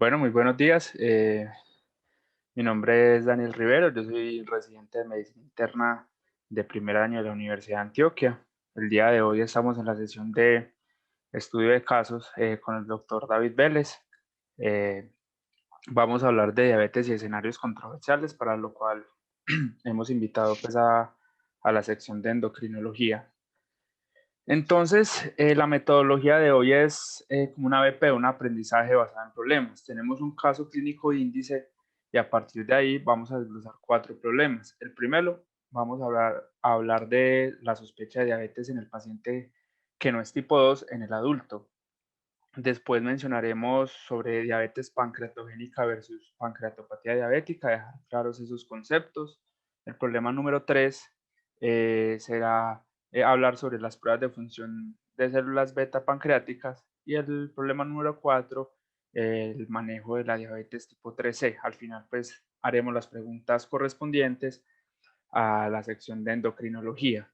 Bueno, muy buenos días. Mi nombre es Daniel Rivero, yo soy residente de medicina interna de primer año de la Universidad de Antioquia. El día de hoy estamos en la sesión de estudio de casos con el doctor David Vélez. Eh, Vamos a hablar de diabetes y escenarios controversiales, para lo cual hemos invitado pues a la sección de endocrinología. Entonces, la metodología de hoy es como una BP, un aprendizaje basado en problemas. Tenemos un caso clínico índice y a partir de ahí vamos a desglosar 4 problemas. El primero, vamos a hablar de la sospecha de diabetes en el paciente que no es tipo 2 en el adulto. Después mencionaremos sobre diabetes pancreatogénica versus pancreatopatía diabética, dejar claros esos conceptos. El problema número 3 será hablar sobre las pruebas de función de células beta pancreáticas. Y el problema número 4, el manejo de la diabetes tipo 3C. Al final, pues haremos las preguntas correspondientes a la sección de endocrinología.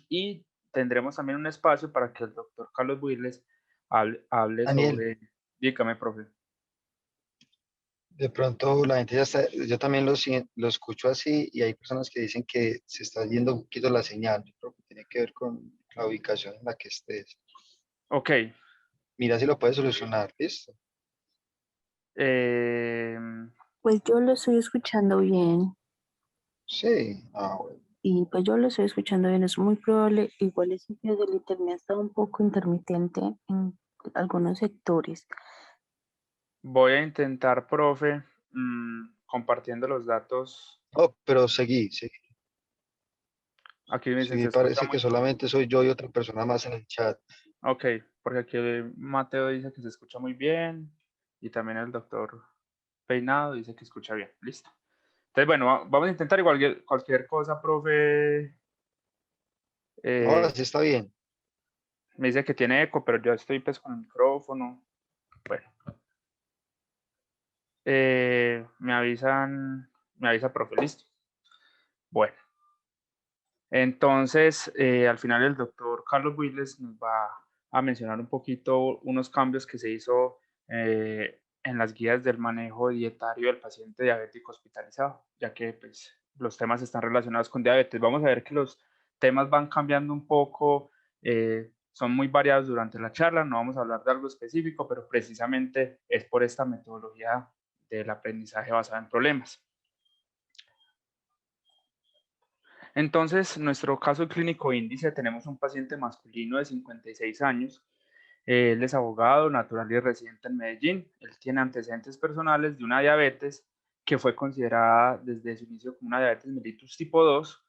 Y tendremos también un espacio para que el doctor Carlos Builes hable Daniel, sobre, dígame, profe. de pronto la gente ya está, yo también lo escucho así y hay personas que dicen que se está yendo un poquito la señal. Yo creo que tiene que ver con la ubicación en la que estés. Ok. Mira si lo puedes solucionar, ¿listo? eh, Pues yo lo estoy escuchando bien Sí, bueno. y pues yo lo estoy escuchando bien, es muy probable, igual el sitio del internet está un poco intermitente en algunos sectores. Voy a intentar, profe, compartiendo los datos. Oh, pero seguí. Aquí me dicen Sí, se escucha parece que muy. solamente soy yo y otra persona más en el chat. Ok, porque aquí Mateo dice que se escucha muy bien y también el doctor Peinado dice que escucha bien. Listo. Entonces, bueno, vamos a intentar igual cualquier cosa, profe. Ahora eh, sí está bien. Me dice que tiene eco, pero yo estoy pues con el micrófono. Bueno, me avisa, profe, listo. Bueno, entonces al final el doctor Carlos Builes nos va a mencionar un poquito unos cambios que se hizo en las guías del manejo dietario del paciente diabético hospitalizado, ya que pues los temas están relacionados con diabetes. Vamos a ver que los temas van cambiando un poco, son muy variados durante la charla, no vamos a hablar de algo específico, pero precisamente es por esta metodología del aprendizaje basado en problemas. Entonces, nuestro caso clínico índice, tenemos un paciente masculino de 56 años. Él es abogado, natural y residente en Medellín. Él tiene antecedentes personales de una diabetes que fue considerada desde su inicio como una diabetes mellitus tipo 2.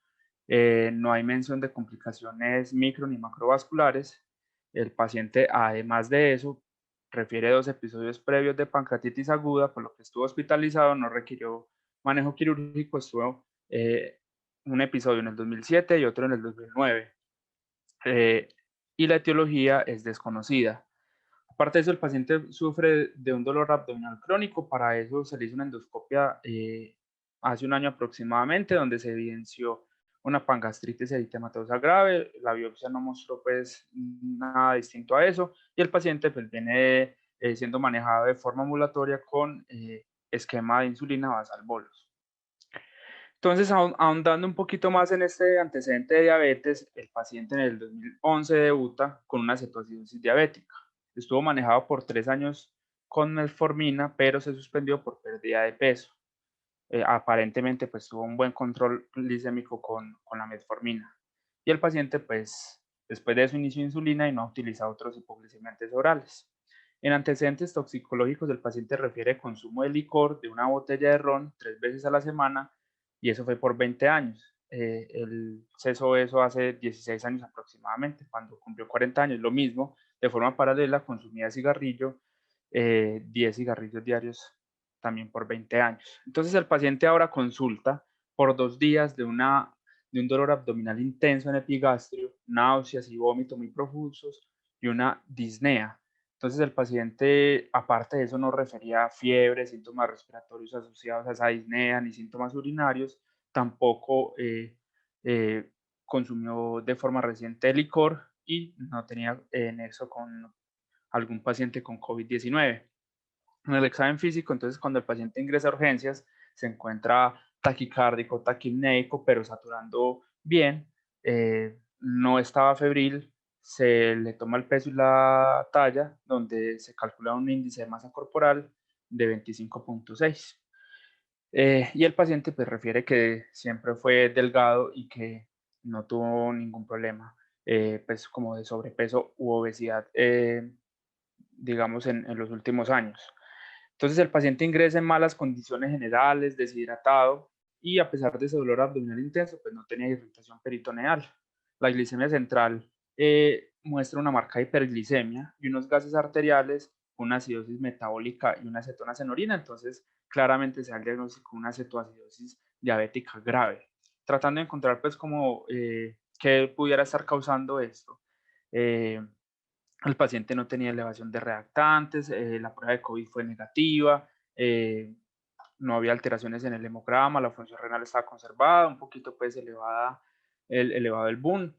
No hay mención de complicaciones micro ni macrovasculares. El paciente, además de eso, refiere 2 episodios previos de pancreatitis aguda, por lo que estuvo hospitalizado, no requirió manejo quirúrgico, estuvo un episodio en el 2007 y otro en el 2009. Eh, y la etiología es desconocida. Aparte de eso, el paciente sufre de un dolor abdominal crónico. Para eso se le hizo una endoscopia hace un año aproximadamente, donde se evidenció una pangastritis eritematosa grave. La biopsia no mostró pues nada distinto a eso y el paciente pues viene siendo manejado de forma ambulatoria con esquema de insulina basal bolus. Entonces, ahondando un poquito más en este antecedente de diabetes, el paciente en el 2011 debuta con una cetoacidosis diabética. Estuvo manejado por 3 años con metformina, pero se suspendió por pérdida de peso. Aparentemente, pues tuvo un buen control glicémico con la metformina. Y el paciente, pues, después de eso inició insulina y no ha utilizado otros hipoglicemiantes orales. En antecedentes toxicológicos, el paciente refiere consumo de licor de una botella de ron 3 veces a la semana y eso fue por 20 años. Él cesó eso hace 16 años aproximadamente, cuando cumplió 40 años. Lo mismo, de forma paralela, consumía cigarrillo, 10 cigarrillos diarios también por 20 años. Entonces el paciente ahora consulta por 2 días de un dolor abdominal intenso en epigastrio, náuseas y vómito muy profusos y una disnea. Entonces el paciente, aparte de eso, no refería a fiebre, síntomas respiratorios asociados a esa disnea, ni síntomas urinarios, tampoco consumió de forma reciente licor y no tenía nexo con algún paciente con COVID-19. En el examen físico, entonces, cuando el paciente ingresa a urgencias, se encuentra taquicárdico, taquipnéico, pero saturando bien, no estaba febril, se le toma el peso y la talla, donde se calcula un índice de masa corporal de 25.6. Y el paciente pues refiere que siempre fue delgado y que no tuvo ningún problema, pues como de sobrepeso u obesidad, digamos, en los últimos años. Entonces el paciente ingresa en malas condiciones generales, deshidratado y a pesar de ese dolor abdominal intenso, pues no tenía irritación peritoneal. La glicemia central muestra una marca de hiperglicemia y unos gases arteriales, una acidosis metabólica y una cetonas en orina. Entonces claramente se da el diagnóstico de una cetoacidosis diabética grave. Tratando de encontrar pues como qué pudiera estar causando esto. Eh, el paciente no tenía elevación de reactantes, la prueba de COVID fue negativa, no había alteraciones en el hemograma, la función renal estaba conservada, un poquito pues elevado el BUN.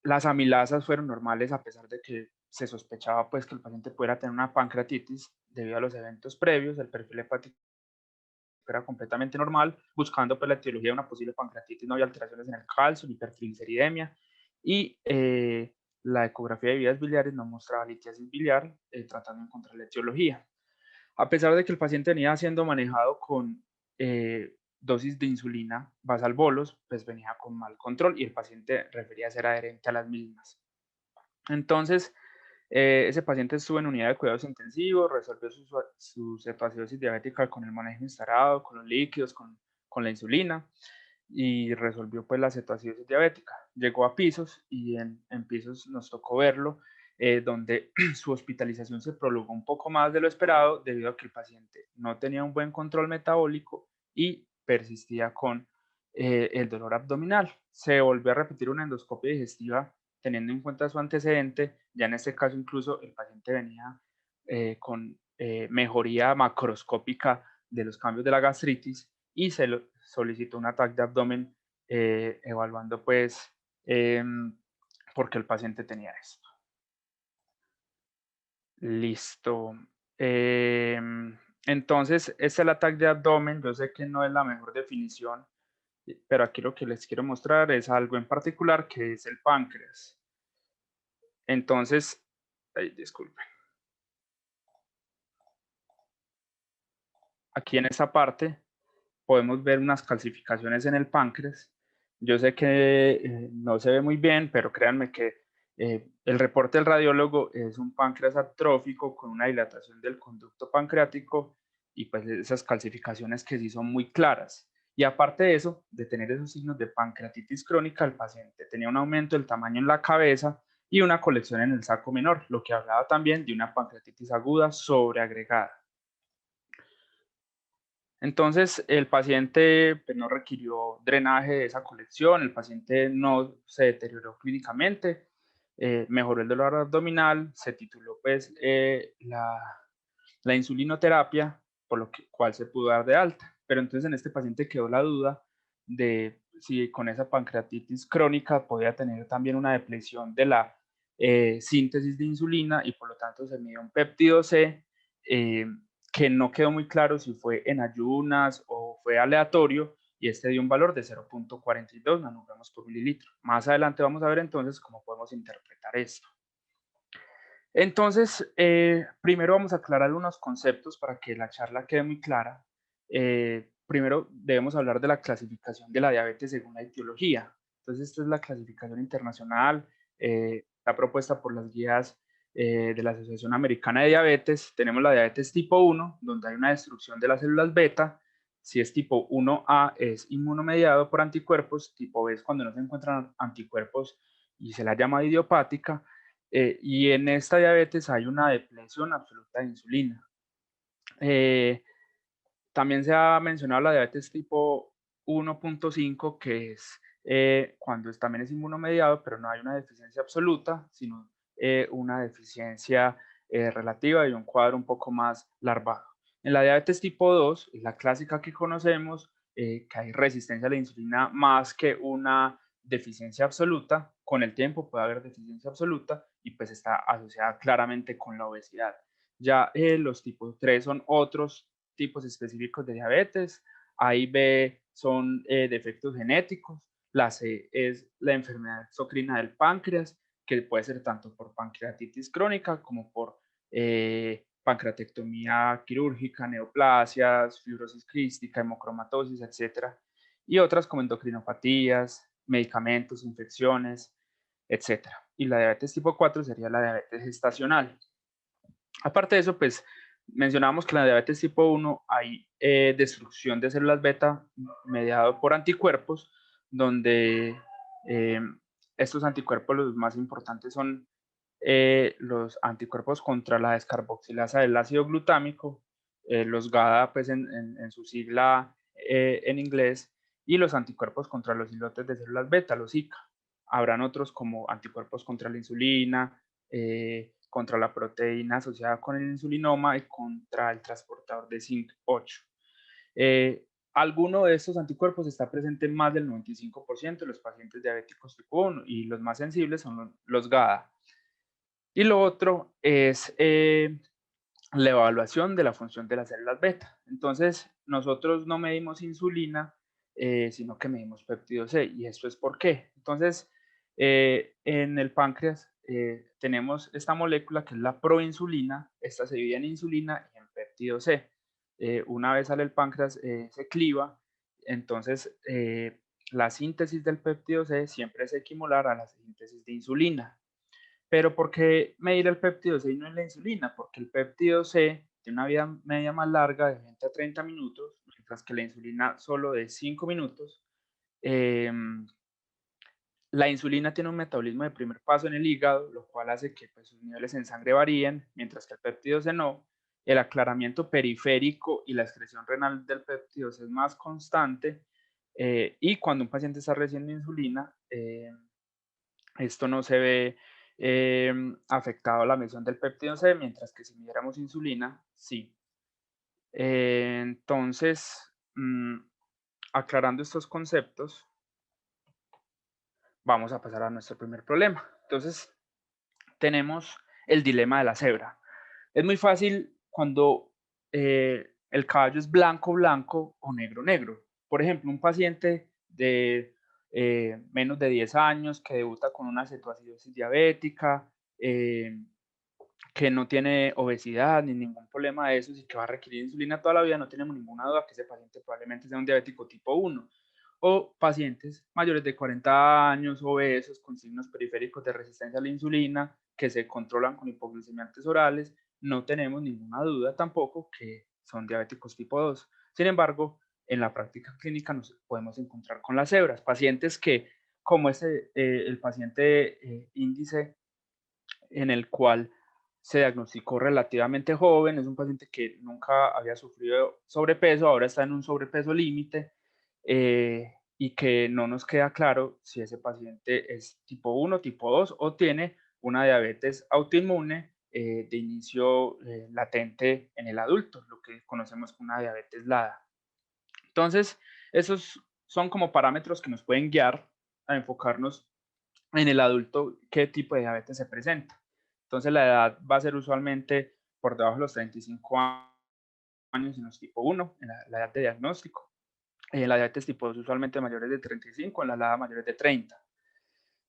Las amilasas fueron normales a pesar de que se sospechaba pues que el paciente pudiera tener una pancreatitis debido a los eventos previos, el perfil hepático era completamente normal, buscando pues la etiología de una posible pancreatitis, no había alteraciones en el calcio, ni hipertrigliceridemia, y la ecografía de vías biliares no mostraba litiasis biliar, tratando de encontrar la etiología. A pesar de que el paciente venía siendo manejado con dosis de insulina basal bolos, pues venía con mal control y el paciente refería ser adherente a las mismas. Entonces, ese paciente estuvo en unidad de cuidados intensivos, resolvió su cetoacidosis diabética con el manejo instalado, con los líquidos, con la insulina y resolvió pues la cetoacidosis diabética. Llegó a pisos y en pisos nos tocó verlo, donde su hospitalización se prolongó un poco más de lo esperado debido a que el paciente no tenía un buen control metabólico y persistía con el dolor abdominal. Se volvió a repetir una endoscopia digestiva teniendo en cuenta su antecedente. Ya en este caso incluso el paciente venía con mejoría macroscópica de los cambios de la gastritis y se lo solicitó un ataque de abdomen evaluando pues por qué el paciente tenía esto. Listo. Entonces, este es el ataque de abdomen. Yo sé que no es la mejor definición, pero aquí lo que les quiero mostrar es algo en particular que es el páncreas. Entonces, disculpen. Aquí en esta parte podemos ver unas calcificaciones en el páncreas. Yo sé que no se ve muy bien, pero créanme que el reporte del radiólogo es un páncreas atrófico con una dilatación del conducto pancreático y pues esas calcificaciones que sí son muy claras. Y aparte de eso, de tener esos signos de pancreatitis crónica, el paciente tenía un aumento del tamaño en la cabeza y una colección en el saco menor, lo que hablaba también de una pancreatitis aguda sobreagregada. Entonces, el paciente pues, no requirió drenaje de esa colección, el paciente no se deterioró clínicamente, mejoró el dolor abdominal, se tituló pues la insulinoterapia, por lo cual se pudo dar de alta. Pero entonces en este paciente quedó la duda de si con esa pancreatitis crónica podía tener también una depresión de la síntesis de insulina y por lo tanto se midió un péptido C que no quedó muy claro si fue en ayunas o fue aleatorio y este dio un valor de 0.42 nanogramos por mililitro. Más adelante vamos a ver entonces cómo podemos interpretar esto. Entonces, primero vamos a aclarar unos conceptos para que la charla quede muy clara. Primero debemos hablar de la clasificación de la diabetes según la etiología. Entonces, esta es la clasificación internacional, está propuesta por las guías de la Asociación Americana de Diabetes. Tenemos la diabetes tipo 1, donde hay una destrucción de las células beta. Si es tipo 1A, es inmunomediado por anticuerpos. Tipo B es cuando no se encuentran anticuerpos y se la llama idiopática. Y en esta diabetes hay una depleción absoluta de insulina. También se ha mencionado la diabetes tipo 1.5, que es cuando también es inmunomediado, pero no hay una deficiencia absoluta, sino una deficiencia relativa y un cuadro un poco más larvado. En la diabetes tipo 2, es la clásica que conocemos, que hay resistencia a la insulina más que una deficiencia absoluta. Con el tiempo puede haber deficiencia absoluta y pues está asociada claramente con la obesidad. Ya los tipos 3 son otros tipos específicos de diabetes. A y B son defectos genéticos. La C es la enfermedad exocrina del páncreas, que puede ser tanto por pancreatitis crónica como por pancreatectomía quirúrgica, neoplasias, fibrosis quística, hemocromatosis, etc. Y otras como endocrinopatías, medicamentos, infecciones, etc. Y la diabetes tipo 4 sería la diabetes gestacional. Aparte de eso, pues mencionábamos que en la diabetes tipo 1 hay destrucción de células beta mediado por anticuerpos, donde estos anticuerpos los más importantes son los anticuerpos contra la descarboxilasa del ácido glutámico, los GADA pues en su sigla en inglés, y los anticuerpos contra los islotes de células beta, los ICA. Habrán otros como anticuerpos contra la insulina, contra la proteína asociada con el insulinoma y contra el transportador de zinc 8. Alguno de estos anticuerpos está presente en más del 95% de los pacientes diabéticos tipo 1 y los más sensibles son los GADA. Y lo otro es la evaluación de la función de las células beta. Entonces, nosotros no medimos insulina, sino que medimos péptido C. ¿Y esto es por qué? Entonces, en el páncreas tenemos esta molécula que es la proinsulina. Esta se divide en insulina y en péptido C. Una vez sale el páncreas, se cliva. Entonces, la síntesis del péptido C siempre es equimolar a la síntesis de insulina. Pero ¿por qué medir el péptido C y no la insulina? Porque el péptido C tiene una vida media más larga de 20 a 30 minutos, mientras que la insulina solo de 5 minutos. La insulina tiene un metabolismo de primer paso en el hígado, lo cual hace que pues, sus niveles en sangre varíen, mientras que el péptido C no. El aclaramiento periférico y la excreción renal del péptido C es más constante. Y cuando un paciente está recibiendo insulina, esto no se ve afectado a la medición del péptido C, mientras que si midiéramos insulina, sí. Entonces, aclarando estos conceptos, vamos a pasar a nuestro primer problema. Entonces, tenemos el dilema de la cebra. Es muy fácil cuando el caballo es blanco, blanco o negro, negro. Por ejemplo, un paciente de menos de 10 años que debuta con una cetoacidosis diabética, que no tiene obesidad ni ningún problema de esos y que va a requerir insulina toda la vida, no tenemos ninguna duda que ese paciente probablemente sea un diabético tipo 1. O pacientes mayores de 40 años, obesos, con signos periféricos de resistencia a la insulina, que se controlan con hipoglucemiantes orales, no tenemos ninguna duda tampoco que son diabéticos tipo 2. Sin embargo, en la práctica clínica nos podemos encontrar con las cebras, pacientes que, como el paciente índice en el cual se diagnosticó relativamente joven, es un paciente que nunca había sufrido sobrepeso, ahora está en un sobrepeso límite, y que no nos queda claro si ese paciente es tipo 1, tipo 2 o tiene una diabetes autoinmune de inicio latente en el adulto, lo que conocemos como una diabetes LADA. Entonces, esos son como parámetros que nos pueden guiar a enfocarnos en el adulto qué tipo de diabetes se presenta. Entonces, la edad va a ser usualmente por debajo de los 35 años en los tipo 1, en la edad de diagnóstico. La diabetes tipo 2 usualmente mayores de 35, en la LADA mayores de 30.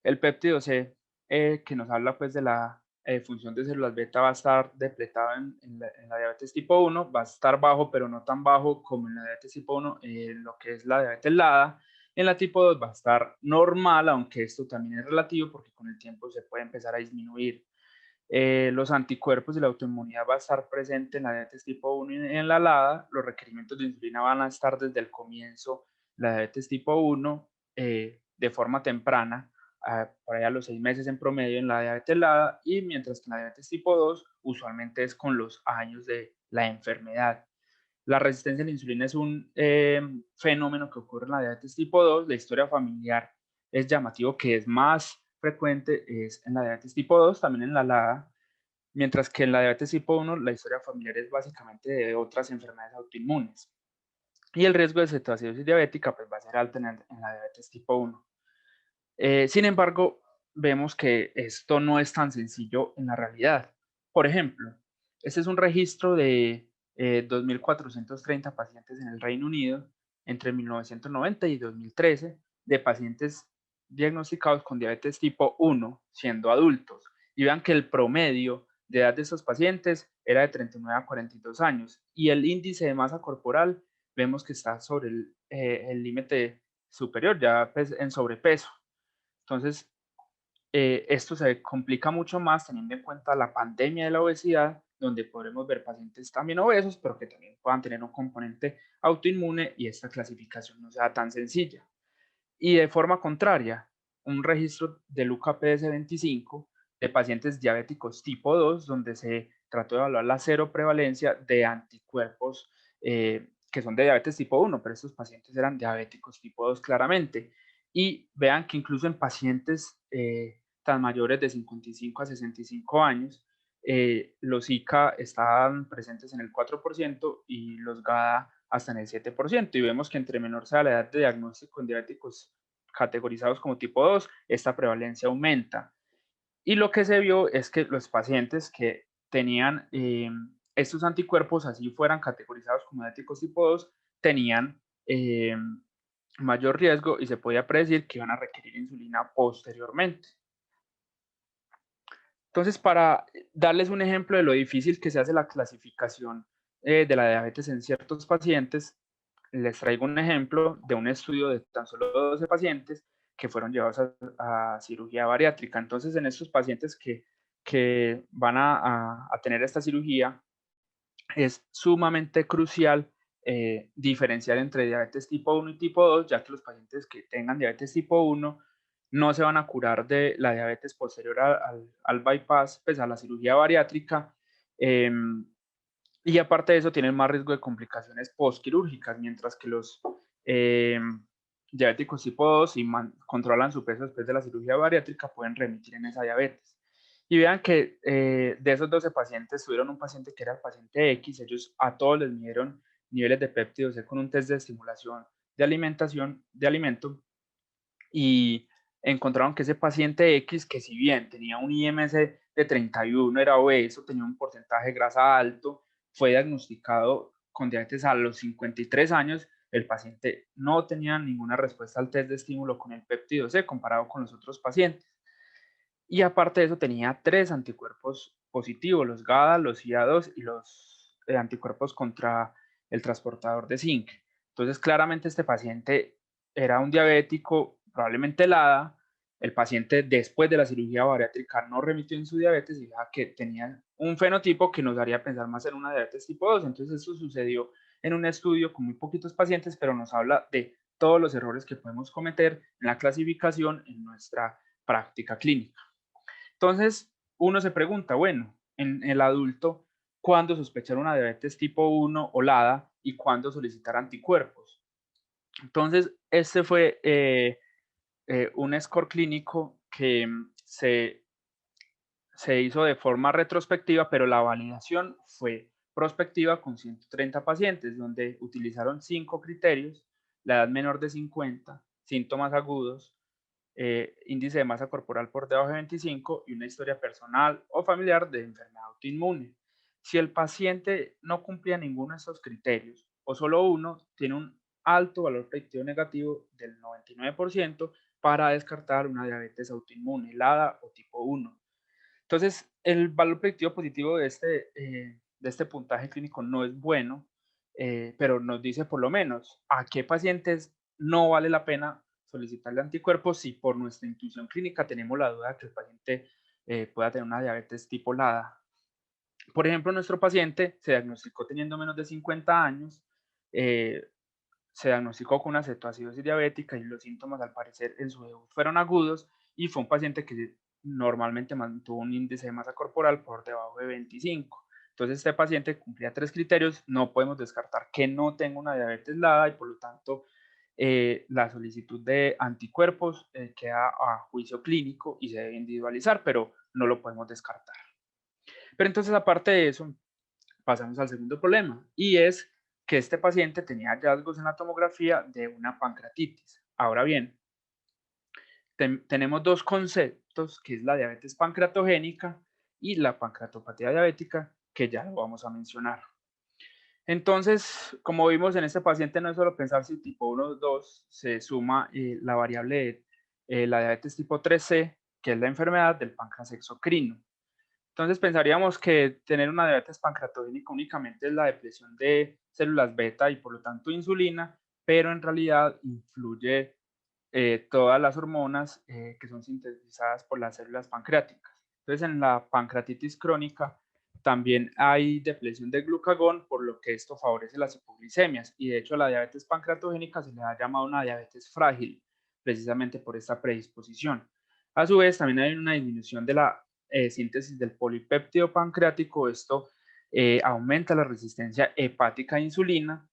El péptido C, que nos habla pues de la función de células beta, va a estar depletado en la diabetes tipo 1, va a estar bajo, pero no tan bajo como en la diabetes tipo 1, lo que es la diabetes LADA. En la tipo 2 va a estar normal, aunque esto también es relativo porque con el tiempo se puede empezar a disminuir. Los anticuerpos y la autoinmunidad va a estar presente en la diabetes tipo 1 y en la LADA. Los requerimientos de insulina van a estar desde el comienzo, la diabetes tipo 1, de forma temprana, por allá a los 6 meses en promedio en la diabetes LADA, y mientras que en la diabetes tipo 2 usualmente es con los años de la enfermedad. La resistencia a la insulina es un fenómeno que ocurre en la diabetes tipo 2. La historia familiar es llamativo que es más frecuente es en la diabetes tipo 2, también en la LADA, mientras que en la diabetes tipo 1 la historia familiar es básicamente de otras enfermedades autoinmunes. Y el riesgo de cetoacidosis diabética pues, va a ser alto en la diabetes tipo 1. Sin embargo, vemos que esto no es tan sencillo en la realidad. Por ejemplo, Este es un registro de 2.430 pacientes en el Reino Unido entre 1990 y 2013 de pacientes diagnosticados con diabetes tipo 1 siendo adultos. Y vean que el promedio de edad de estos pacientes era de 39 a 42 años y el índice de masa corporal vemos que está sobre el límite superior, ya pues, en sobrepeso. Entonces, esto se complica mucho más teniendo en cuenta la pandemia de la obesidad, donde podremos ver pacientes también obesos, pero que también puedan tener un componente autoinmune y esta clasificación no sea tan sencilla. Y de forma contraria, un registro del UKPS-25 de pacientes diabéticos tipo 2, donde se trató de evaluar la cero prevalencia de anticuerpos que son de diabetes tipo 1, pero estos pacientes eran diabéticos tipo 2 claramente. Y vean que incluso en pacientes tan mayores de 55 a 65 años, los ICA estaban presentes en el 4% y los GADA hasta en el 7%. Y vemos que entre menor sea la edad de diagnóstico en diabéticos categorizados como tipo 2, esta prevalencia aumenta. Y lo que se vio es que los pacientes que tenían estos anticuerpos, así fueran categorizados como diabéticos tipo 2, tenían mayor riesgo y se podía predecir que iban a requerir insulina posteriormente. Entonces, para darles un ejemplo de lo difícil que se hace la clasificación de la diabetes en ciertos pacientes, les traigo un ejemplo de un estudio de tan solo 12 pacientes que fueron llevados a cirugía bariátrica. Entonces, en estos pacientes que van a tener esta cirugía, es sumamente crucial diferenciar entre diabetes tipo 1 y tipo 2, ya que los pacientes que tengan diabetes tipo 1 no se van a curar de la diabetes posterior al bypass, pues a la cirugía bariátrica. Y aparte de eso, tienen más riesgo de complicaciones postquirúrgicas, mientras que los diabéticos tipo 2, si controlan su peso después de la cirugía bariátrica, pueden remitir en esa diabetes. Y vean que de esos 12 pacientes, tuvieron un paciente que era el paciente X, ellos a todos les midieron niveles de péptido C con un test de estimulación de alimentación, de alimento, y encontraron que ese paciente X, que si bien tenía un IMC de 31, era obeso, tenía un porcentaje de grasa alto, fue diagnosticado con diabetes a los 53 años, el paciente no tenía ninguna respuesta al test de estímulo con el péptido C comparado con los otros pacientes. Y aparte de eso tenía 3 anticuerpos positivos, los GADA, los IA2 y los anticuerpos contra el transportador de zinc. Entonces, claramente este paciente era un diabético, probablemente LADA. El paciente después de la cirugía bariátrica no remitió en su diabetes y ya que tenía un fenotipo que nos haría pensar más en una diabetes tipo 2. Entonces, eso sucedió en un estudio con muy poquitos pacientes, pero nos habla de todos los errores que podemos cometer en la clasificación en nuestra práctica clínica. Entonces, uno se pregunta, bueno, en el adulto, ¿cuándo sospechar una diabetes tipo 1 o LADA y cuándo solicitar anticuerpos? Entonces, este fue un score clínico que se hizo de forma retrospectiva, pero la validación fue prospectiva con 130 pacientes, donde utilizaron 5 criterios: la edad menor de 50, síntomas agudos, índice de masa corporal por debajo de 25 y una historia personal o familiar de enfermedad autoinmune. Si el paciente no cumplía ninguno de estos criterios o solo uno, tiene un alto valor predictivo negativo del 99% para descartar una diabetes autoinmune, LADA o tipo 1. Entonces, el valor predictivo positivo de este puntaje clínico no es bueno, pero nos dice por lo menos a qué pacientes no vale la pena solicitarle anticuerpos si por nuestra intuición clínica tenemos la duda de que el paciente pueda tener una diabetes tipo LADA. Por ejemplo, nuestro paciente se diagnosticó teniendo menos de 50 años, eh, se diagnosticó con una cetoacidosis diabética y los síntomas al parecer en su debut fueron agudos y fue un paciente que normalmente mantuvo un índice de masa corporal por debajo de 25. Entonces este paciente cumplía 3 criterios, no podemos descartar que no tenga una diabetes LADA y por lo tanto la solicitud de anticuerpos queda a juicio clínico y se debe individualizar, pero no lo podemos descartar. Pero entonces aparte de eso, pasamos al segundo problema y es que este paciente tenía hallazgos en la tomografía de una pancreatitis. Ahora bien, tenemos dos conceptos, que es la diabetes pancreatogénica y la pancreatopatía diabética, que ya lo vamos a mencionar. Entonces, como vimos en este paciente, no es solo pensar si tipo 1 o 2, se suma la variable de la diabetes tipo 3C, que es la enfermedad del páncreas exocrino. Entonces pensaríamos que tener una diabetes pancreatogénica únicamente es la depresión de células beta y por lo tanto insulina, pero en realidad influye todas las hormonas que son sintetizadas por las células pancreáticas. Entonces en la pancreatitis crónica también hay depresión de glucagón, por lo que esto favorece las hipoglicemias y de hecho a la diabetes pancreatogénica se le ha llamado una diabetes frágil, precisamente por esta predisposición. A su vez también hay una disminución de la síntesis del polipéptido pancreático. Esto aumenta la resistencia hepática a insulina.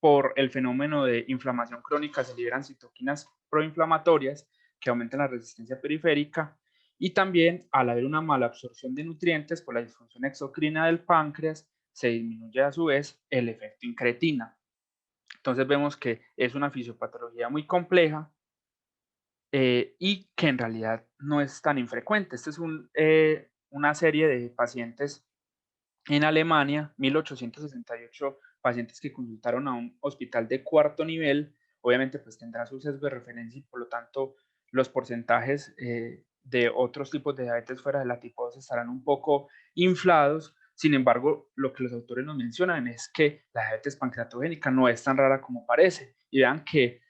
Por el fenómeno de inflamación crónica se liberan citoquinas proinflamatorias que aumentan la resistencia periférica, y también al haber una mala absorción de nutrientes por la disfunción exocrina del páncreas se disminuye a su vez el efecto incretina. Entonces vemos que es una fisiopatología muy compleja y que en realidad no es tan infrecuente. Esta es una serie de pacientes en Alemania, 1868 pacientes que consultaron a un hospital de cuarto nivel. Obviamente pues tendrá su sesgo de referencia y por lo tanto los porcentajes de otros tipos de diabetes fuera de la tipo 2 estarán un poco inflados. Sin embargo, lo que los autores nos mencionan es que la diabetes pancreatogénica no es tan rara como parece. Y vean que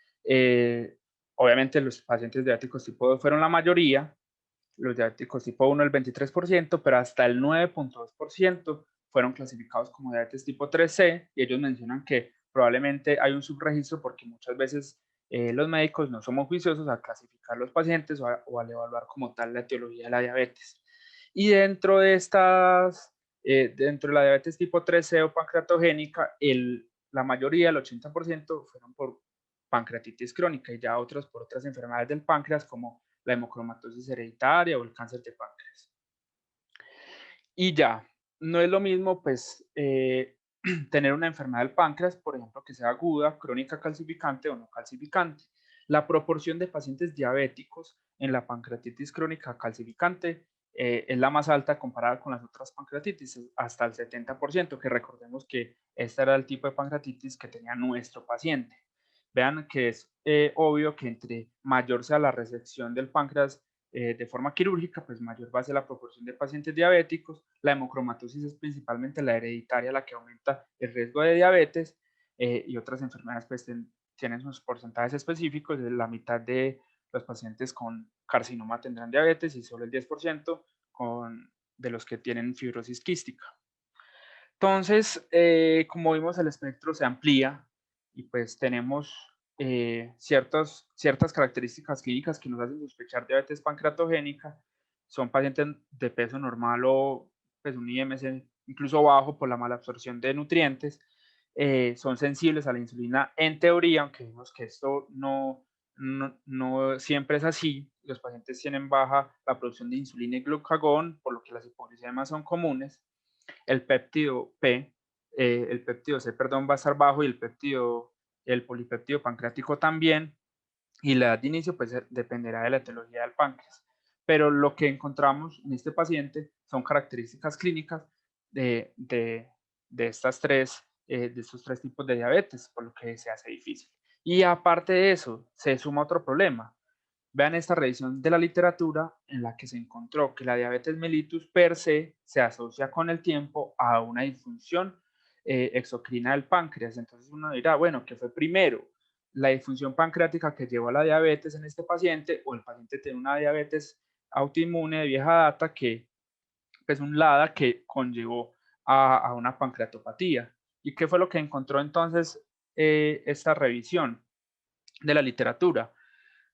obviamente los pacientes diabéticos tipo 2 fueron la mayoría, los diabéticos tipo 1 el 23%, pero hasta el 9.2% fueron clasificados como diabetes tipo 3C, y ellos mencionan que probablemente hay un subregistro porque muchas veces los médicos no somos juiciosos al clasificar los pacientes o al evaluar como tal la etiología de la diabetes. Y dentro de dentro de la diabetes tipo 3C o pancreatogénica, la mayoría, el 80%, fueron por pancreatitis crónica y ya otros por otras enfermedades del páncreas como la hemocromatosis hereditaria o el cáncer de páncreas. Y ya, no es lo mismo pues tener una enfermedad del páncreas, por ejemplo, que sea aguda, crónica calcificante o no calcificante. La proporción de pacientes diabéticos en la pancreatitis crónica calcificante es la más alta comparada con las otras pancreatitis, hasta el 70%, que recordemos que este era el tipo de pancreatitis que tenía nuestro paciente. Vean que es obvio que entre mayor sea la resección del páncreas de forma quirúrgica, pues mayor va a ser la proporción de pacientes diabéticos. La hemocromatosis es principalmente la hereditaria la que aumenta el riesgo de diabetes, y otras enfermedades pues tienen sus porcentajes específicos. La mitad de los pacientes con carcinoma tendrán diabetes y solo el 10% de los que tienen fibrosis quística. Entonces, como vimos, el espectro se amplía y pues tenemos ciertas características clínicas que nos hacen sospechar diabetes pancreatogénica. Son pacientes de peso normal o pues un IMC incluso bajo por la mala absorción de nutrientes. Son sensibles a la insulina en teoría, aunque vimos que esto no siempre es así. Los pacientes tienen baja la producción de insulina y glucagón, por lo que las hipoglicemias son comunes. El péptido el péptido C, perdón, va a estar bajo, y el polipéptido pancreático también, y la edad de inicio pues dependerá de la etiología del páncreas. Pero lo que encontramos en este paciente son características clínicas de, de, de estos tres tipos de diabetes, por lo que se hace difícil. Y aparte de eso, se suma otro problema. Vean esta revisión de la literatura en la que se encontró que la diabetes mellitus per se asocia con el tiempo a una disfunción exocrina del páncreas. Entonces uno dirá, bueno, ¿qué fue primero? ¿La disfunción pancreática que llevó a la diabetes en este paciente, o el paciente tiene una diabetes autoinmune de vieja data, que es un LADA que conllevó a una pancreatopatía? ¿Y qué fue lo que encontró entonces esta revisión de la literatura?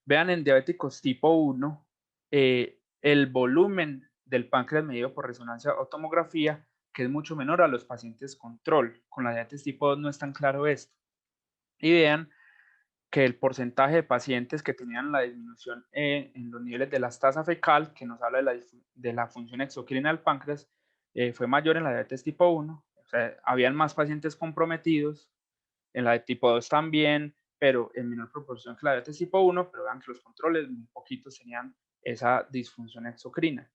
Vean, en diabéticos tipo 1, el volumen del páncreas medido por resonancia o tomografía, que es mucho menor a los pacientes control. Con la diabetes tipo 2 no es tan claro esto. Y vean que el porcentaje de pacientes que tenían la disminución en los niveles de la lactasa fecal, que nos habla de la función exocrina del páncreas, fue mayor en la diabetes tipo 1. O sea, habían más pacientes comprometidos. En la de tipo 2 también, pero en menor proporción que la diabetes tipo 1, pero vean que los controles muy poquitos tenían esa disfunción exocrina.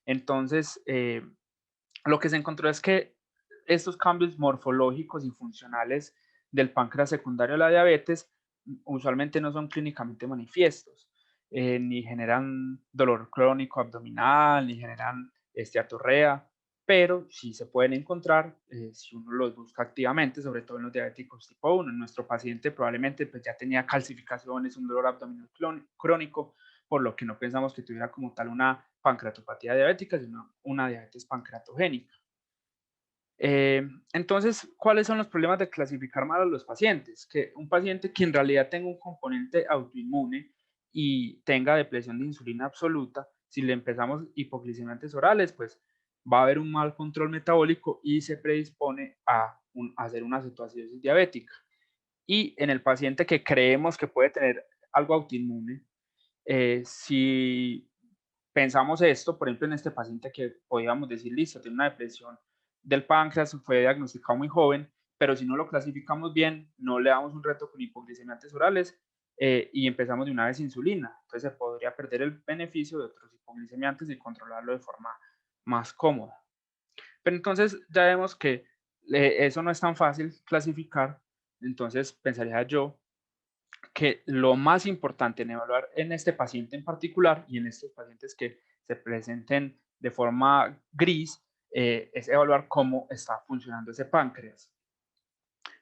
Entonces, lo que se encontró es que estos cambios morfológicos y funcionales del páncreas secundario a la diabetes usualmente no son clínicamente manifiestos, ni generan dolor crónico abdominal, ni generan esteatorrea, pero sí se pueden encontrar si uno los busca activamente, sobre todo en los diabéticos tipo 1. En nuestro paciente probablemente pues, ya tenía calcificaciones, un dolor abdominal crónico, por lo que no pensamos que tuviera como tal una pancreatopatía diabética, sino una diabetes pancreatogénica. Entonces, ¿cuáles son los problemas de clasificar mal a los pacientes? Que un paciente que en realidad tenga un componente autoinmune y tenga depresión de insulina absoluta, si le empezamos hipoglicemiantes orales, pues va a haber un mal control metabólico y se predispone a hacer una cetoacidosis diabética. Y en el paciente que creemos que puede tener algo autoinmune, si pensamos esto, por ejemplo, en este paciente que podíamos decir, listo, tiene una depresión del páncreas, fue diagnosticado muy joven, pero si no lo clasificamos bien, no le damos un reto con hipoglicemiantes orales y empezamos de una vez insulina. Entonces se podría perder el beneficio de otros hipoglicemiantes y controlarlo de forma más cómoda. Pero entonces ya vemos que eso no es tan fácil clasificar, entonces pensaría yo que lo más importante en evaluar en este paciente en particular y en estos pacientes que se presenten de forma gris es evaluar cómo está funcionando ese páncreas.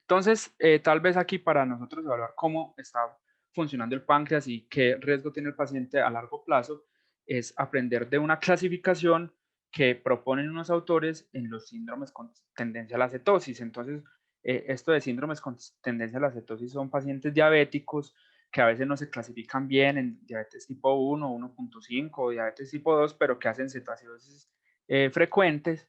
Entonces, tal vez aquí para nosotros evaluar cómo está funcionando el páncreas y qué riesgo tiene el paciente a largo plazo es aprender de una clasificación que proponen unos autores en los síndromes con tendencia a la cetosis. Entonces, esto de síndromes con tendencia a la cetosis son pacientes diabéticos que a veces no se clasifican bien en diabetes tipo 1, 1.5 o diabetes tipo 2, pero que hacen cetoacidosis frecuentes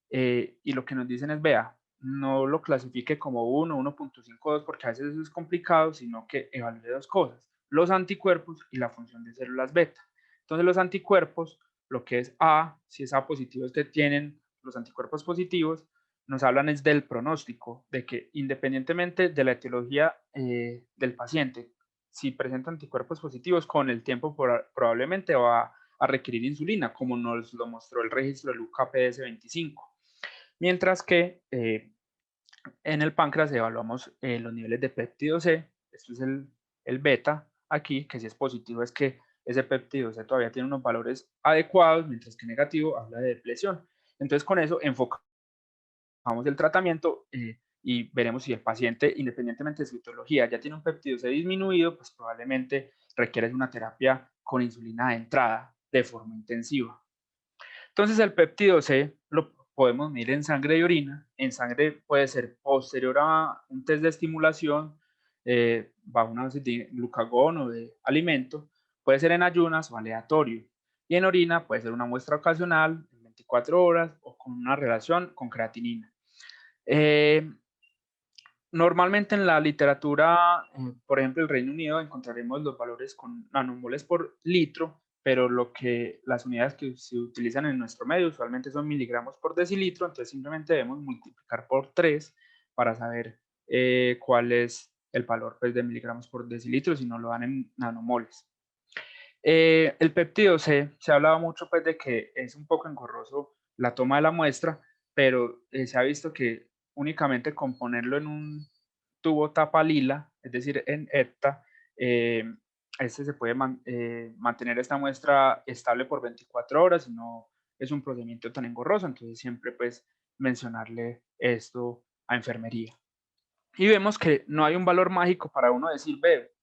y lo que nos dicen es, vea, no lo clasifique como 1, 1.5, 2, porque a veces eso es complicado, sino que evalúe dos cosas, los anticuerpos y la función de células beta. Entonces los anticuerpos, lo que es A, si es A positivo es que tienen los anticuerpos positivos, nos hablan es del pronóstico, de que independientemente de la etiología del paciente, si presenta anticuerpos positivos, con el tiempo probablemente va a requerir insulina, como nos lo mostró el registro del UKPS25. Mientras que en el páncreas evaluamos los niveles de péptido C, esto es el beta aquí, que si es positivo es que ese péptido C todavía tiene unos valores adecuados, mientras que negativo habla de depresión. Entonces con eso enfocamos el tratamiento y veremos si el paciente, independientemente de su etiología, ya tiene un péptido C disminuido, pues probablemente requiere una terapia con insulina de entrada de forma intensiva. Entonces el péptido C lo podemos medir en sangre y orina. En sangre puede ser posterior a un test de estimulación bajo una dosis de glucagón o de alimento. Puede ser en ayunas o aleatorio. Y en orina puede ser una muestra ocasional en 24 horas o con una relación con creatinina. Normalmente en la literatura, por ejemplo, el Reino Unido, encontraremos los valores con nanomoles por litro, pero las unidades que se utilizan en nuestro medio usualmente son miligramos por decilitro, entonces simplemente debemos multiplicar por 3 para saber cuál es el valor pues, de miligramos por decilitro si nos lo dan en nanomoles. El péptido C, se ha hablado mucho pues, de que es un poco engorroso la toma de la muestra, pero se ha visto que únicamente con ponerlo en un tubo tapa lila, es decir, en EPTA, se puede mantener esta muestra estable por 24 horas y no es un procedimiento tan engorroso, entonces siempre pues mencionarle esto a enfermería. Y vemos que no hay un valor mágico para uno decir, ve,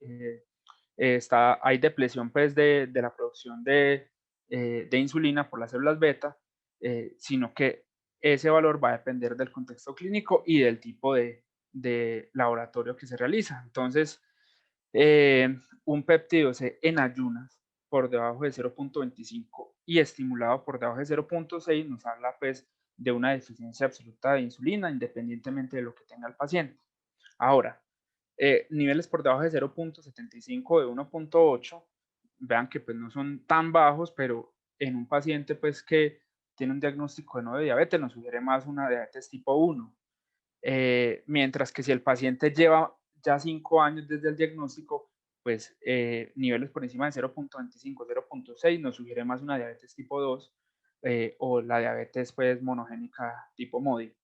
hay depresión pues, de la producción de insulina por las células beta, sino que ese valor va a depender del contexto clínico y del tipo de laboratorio que se realiza. Entonces, un péptido C en ayunas por debajo de 0.25 y estimulado por debajo de 0.6 nos habla pues de una deficiencia absoluta de insulina independientemente de lo que tenga el paciente. Ahora, niveles por debajo de 0.75 de 1.8, vean que pues no son tan bajos, pero en un paciente pues que tiene un diagnóstico de no de diabetes nos sugiere más una diabetes tipo 1. Mientras que si el paciente lleva ya 5 años desde el diagnóstico, pues niveles por encima de 0.25, 0.6 nos sugiere más una diabetes tipo 2 o la diabetes pues monogénica tipo MODI.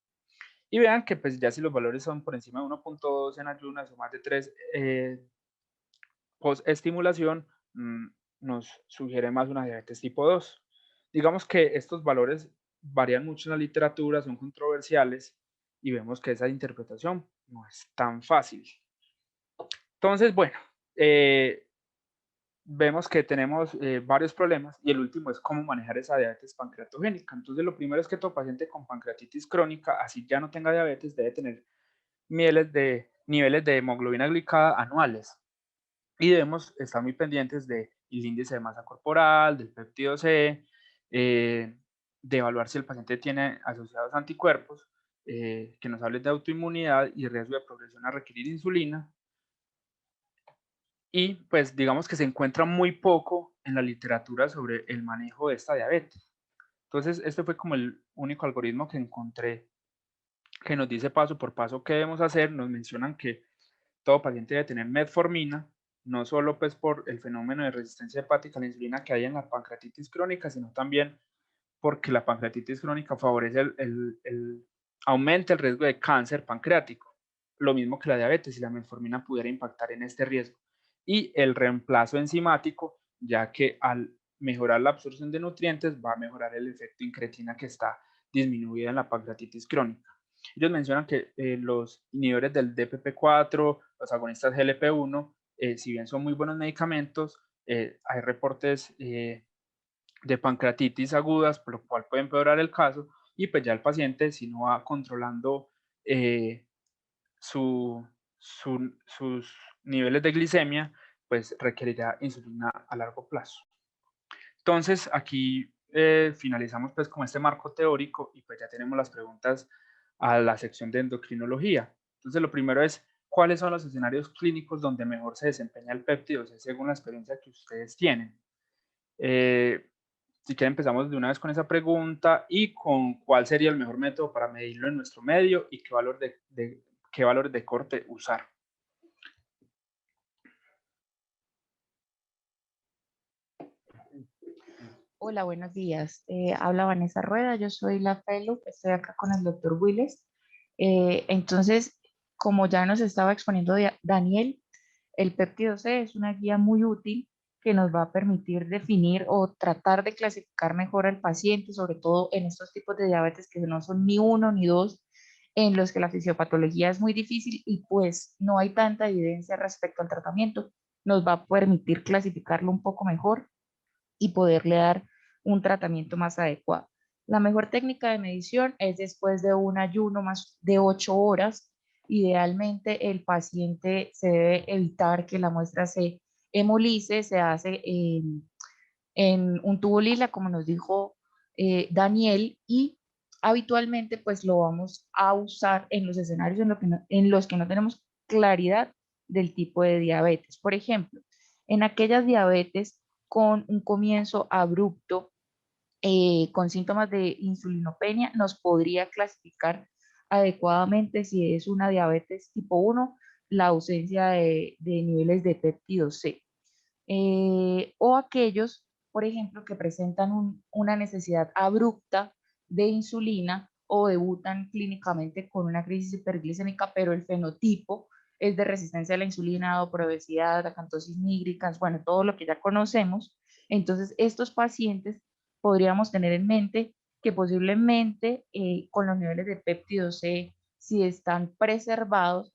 Y vean que pues ya si los valores son por encima de 1.2 en ayunas o más de 3 post-estimulación, nos sugiere más una diabetes tipo 2. Digamos que estos valores varían mucho en la literatura, son controversiales y vemos que esa interpretación no es tan fácil. Entonces, bueno, vemos que tenemos varios problemas y el último es cómo manejar esa diabetes pancreatogénica. Entonces, lo primero es que todo paciente con pancreatitis crónica, así ya no tenga diabetes, debe tener niveles de hemoglobina glicada anuales. Y debemos estar muy pendientes del índice de masa corporal, del péptido C, de evaluar si el paciente tiene asociados anticuerpos, que nos hablen de autoinmunidad y riesgo de progresión a requerir insulina. Y pues digamos que se encuentra muy poco en la literatura sobre el manejo de esta diabetes. Entonces, este fue como el único algoritmo que encontré que nos dice paso por paso qué debemos hacer. Nos mencionan que todo paciente debe tener metformina, no solo pues por el fenómeno de resistencia hepática a la insulina que hay en la pancreatitis crónica, sino también porque la pancreatitis crónica favorece aumenta el riesgo de cáncer pancreático, lo mismo que la diabetes, y la metformina pudiera impactar en este riesgo. Y el reemplazo enzimático, ya que al mejorar la absorción de nutrientes va a mejorar el efecto incretina que está disminuida en la pancreatitis crónica. Ellos mencionan que los inhibidores del DPP4, los agonistas GLP-1, si bien son muy buenos medicamentos, hay reportes de pancreatitis agudas, por lo cual puede empeorar el caso, y pues ya el paciente, si no va controlando sus niveles de glicemia, pues requerirá insulina a largo plazo. Entonces, aquí finalizamos pues con este marco teórico y pues ya tenemos las preguntas a la sección de endocrinología. Entonces, lo primero es, ¿cuáles son los escenarios clínicos donde mejor se desempeña el péptido C según la experiencia que ustedes tienen? Si quieren, empezamos de una vez con esa pregunta y con cuál sería el mejor método para medirlo en nuestro medio y qué valor de corte usar. Hola, buenos días. Habla Vanessa Rueda, yo soy la fellow, estoy acá con el doctor Willes. Entonces, como ya nos estaba exponiendo Daniel, el péptido C es una guía muy útil que nos va a permitir definir o tratar de clasificar mejor al paciente, sobre todo en estos tipos de diabetes que no son ni uno ni dos, en los que la fisiopatología es muy difícil y pues no hay tanta evidencia respecto al tratamiento. Nos va a permitir clasificarlo un poco mejor y poderle dar un tratamiento más adecuado. La mejor técnica de medición es después de un ayuno más de 8 horas. Idealmente el paciente se debe evitar que la muestra se hemolice, se hace en un tubo lila, como nos dijo Daniel, y habitualmente pues lo vamos a usar en los escenarios en los que no tenemos claridad del tipo de diabetes. Por ejemplo, en aquellas diabetes con un comienzo abrupto, con síntomas de insulinopenia, nos podría clasificar adecuadamente si es una diabetes tipo 1, la ausencia de niveles de péptido C. O aquellos, por ejemplo, que presentan una necesidad abrupta de insulina o debutan clínicamente con una crisis hiperglicémica, pero el fenotipo es de resistencia a la insulina o por obesidad, acantosis nígricas, bueno, todo lo que ya conocemos. Entonces, estos pacientes podríamos tener en mente que posiblemente con los niveles de péptido C, si están preservados,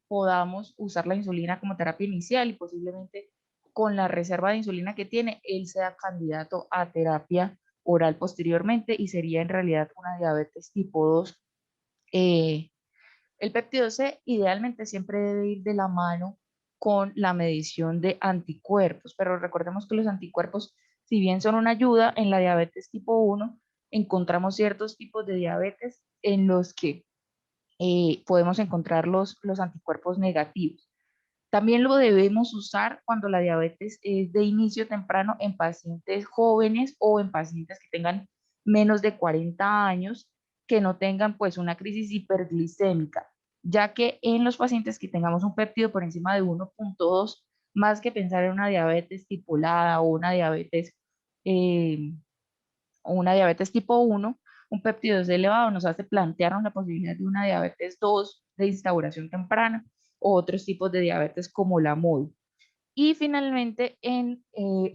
podamos usar la insulina como terapia inicial y posiblemente con la reserva de insulina que tiene, él sea candidato a terapia oral posteriormente y sería en realidad una diabetes tipo 2. El péptido C idealmente siempre debe ir de la mano con la medición de anticuerpos, pero recordemos que los anticuerpos, si bien son una ayuda en la diabetes tipo 1, encontramos ciertos tipos de diabetes en los que podemos encontrar los anticuerpos negativos. También lo debemos usar cuando la diabetes es de inicio temprano en pacientes jóvenes o en pacientes que tengan menos de 40 años, que no tengan pues una crisis hiperglicémica, ya que en los pacientes que tengamos un péptido por encima de 1.2, más que pensar en una diabetes tipulada o una diabetes tipo 1, Un péptido C elevado nos hace plantearnos la posibilidad de una diabetes 2 de instauración temprana o otros tipos de diabetes como la MODY. Y finalmente, en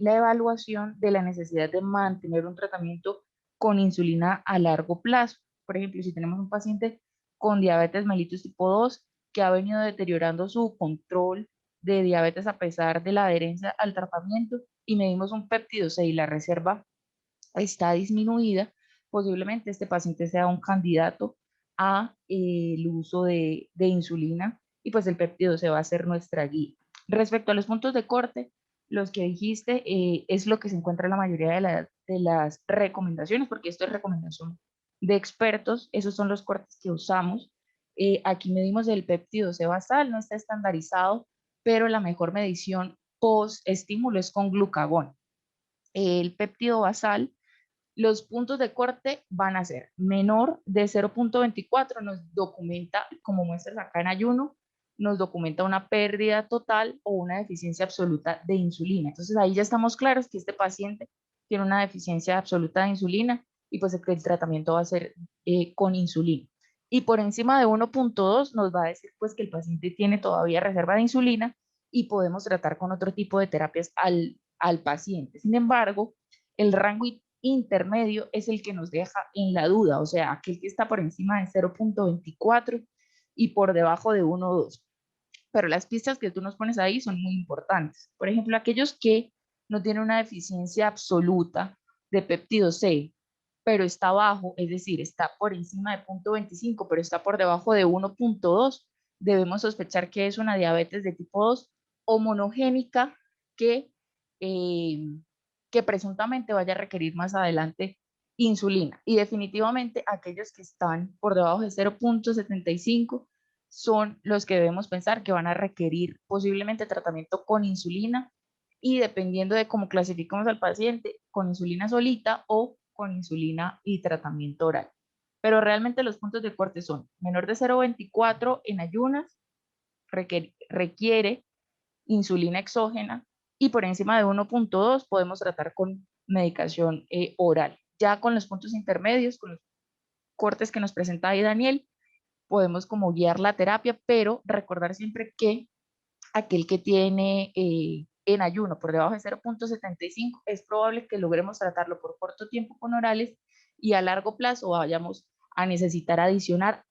la evaluación de la necesidad de mantener un tratamiento con insulina a largo plazo. Por ejemplo, si tenemos un paciente con diabetes mellitus tipo 2 que ha venido deteriorando su control de diabetes a pesar de la adherencia al tratamiento y medimos un péptido C y la reserva está disminuida, posiblemente este paciente sea un candidato a el uso de insulina y pues el péptido C va a ser nuestra guía. Respecto a los puntos de corte, los que dijiste es lo que se encuentra en la mayoría de las recomendaciones, porque esto es recomendación de expertos, esos son los cortes que usamos. Aquí medimos el péptido C basal, no está estandarizado, pero la mejor medición post-estímulo es con glucagón. El péptido basal, los puntos de corte van a ser menor de 0.24, nos documenta, como muestras acá en ayuno, nos documenta una pérdida total o una deficiencia absoluta de insulina. Entonces ahí ya estamos claros que este paciente tiene una deficiencia absoluta de insulina y pues el tratamiento va a ser con insulina. Y por encima de 1.2 nos va a decir pues que el paciente tiene todavía reserva de insulina y podemos tratar con otro tipo de terapias al paciente. Sin embargo, el rango intermedio es el que nos deja en la duda, o sea, aquel que está por encima de 0.24 y por debajo de 1.2. Pero las pistas que tú nos pones ahí son muy importantes. Por ejemplo, aquellos que no tienen una deficiencia absoluta de péptido C, pero está bajo, es decir, está por encima de 0.25, pero está por debajo de 1.2, debemos sospechar que es una diabetes de tipo 2 o monogénica que presuntamente vaya a requerir más adelante insulina. Y definitivamente aquellos que están por debajo de 0.75 son los que debemos pensar que van a requerir posiblemente tratamiento con insulina y dependiendo de cómo clasificamos al paciente, con insulina solita o con insulina y tratamiento oral. Pero realmente los puntos de corte son menor de 0.24 en ayunas, requiere insulina exógena y por encima de 1.2 podemos tratar con medicación oral. Ya con los puntos intermedios, con los cortes que nos presenta ahí Daniel, podemos como guiar la terapia, pero recordar siempre que aquel que tiene en ayuno por debajo de 0.75 es probable que logremos tratarlo por corto tiempo con orales y a largo plazo vayamos a necesitar adicionar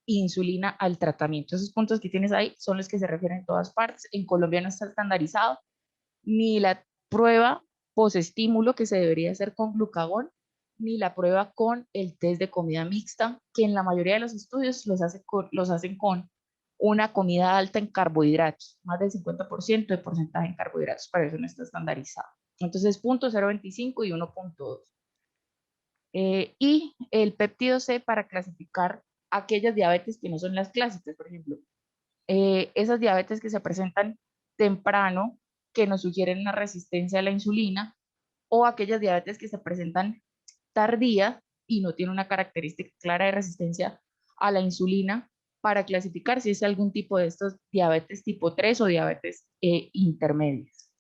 insulina al tratamiento. Esos puntos que tienes ahí son los que se refieren en todas partes. En Colombia no está estandarizado ni la prueba posestímulo que se debería hacer con glucagón, ni la prueba con el test de comida mixta, que en la mayoría de los estudios los hacen con una comida alta en carbohidratos, más del 50% de porcentaje en carbohidratos, para eso no está estandarizado. Entonces, 0.025 y 1.2. Y el péptido C para clasificar aquellas diabetes que no son las clásicas, por ejemplo, esas diabetes que se presentan temprano, que nos sugieren una resistencia a la insulina, o aquellas diabetes que se presentan tardía y no tienen una característica clara de resistencia a la insulina, para clasificar si es algún tipo de estos diabetes tipo 3 o diabetes intermedias.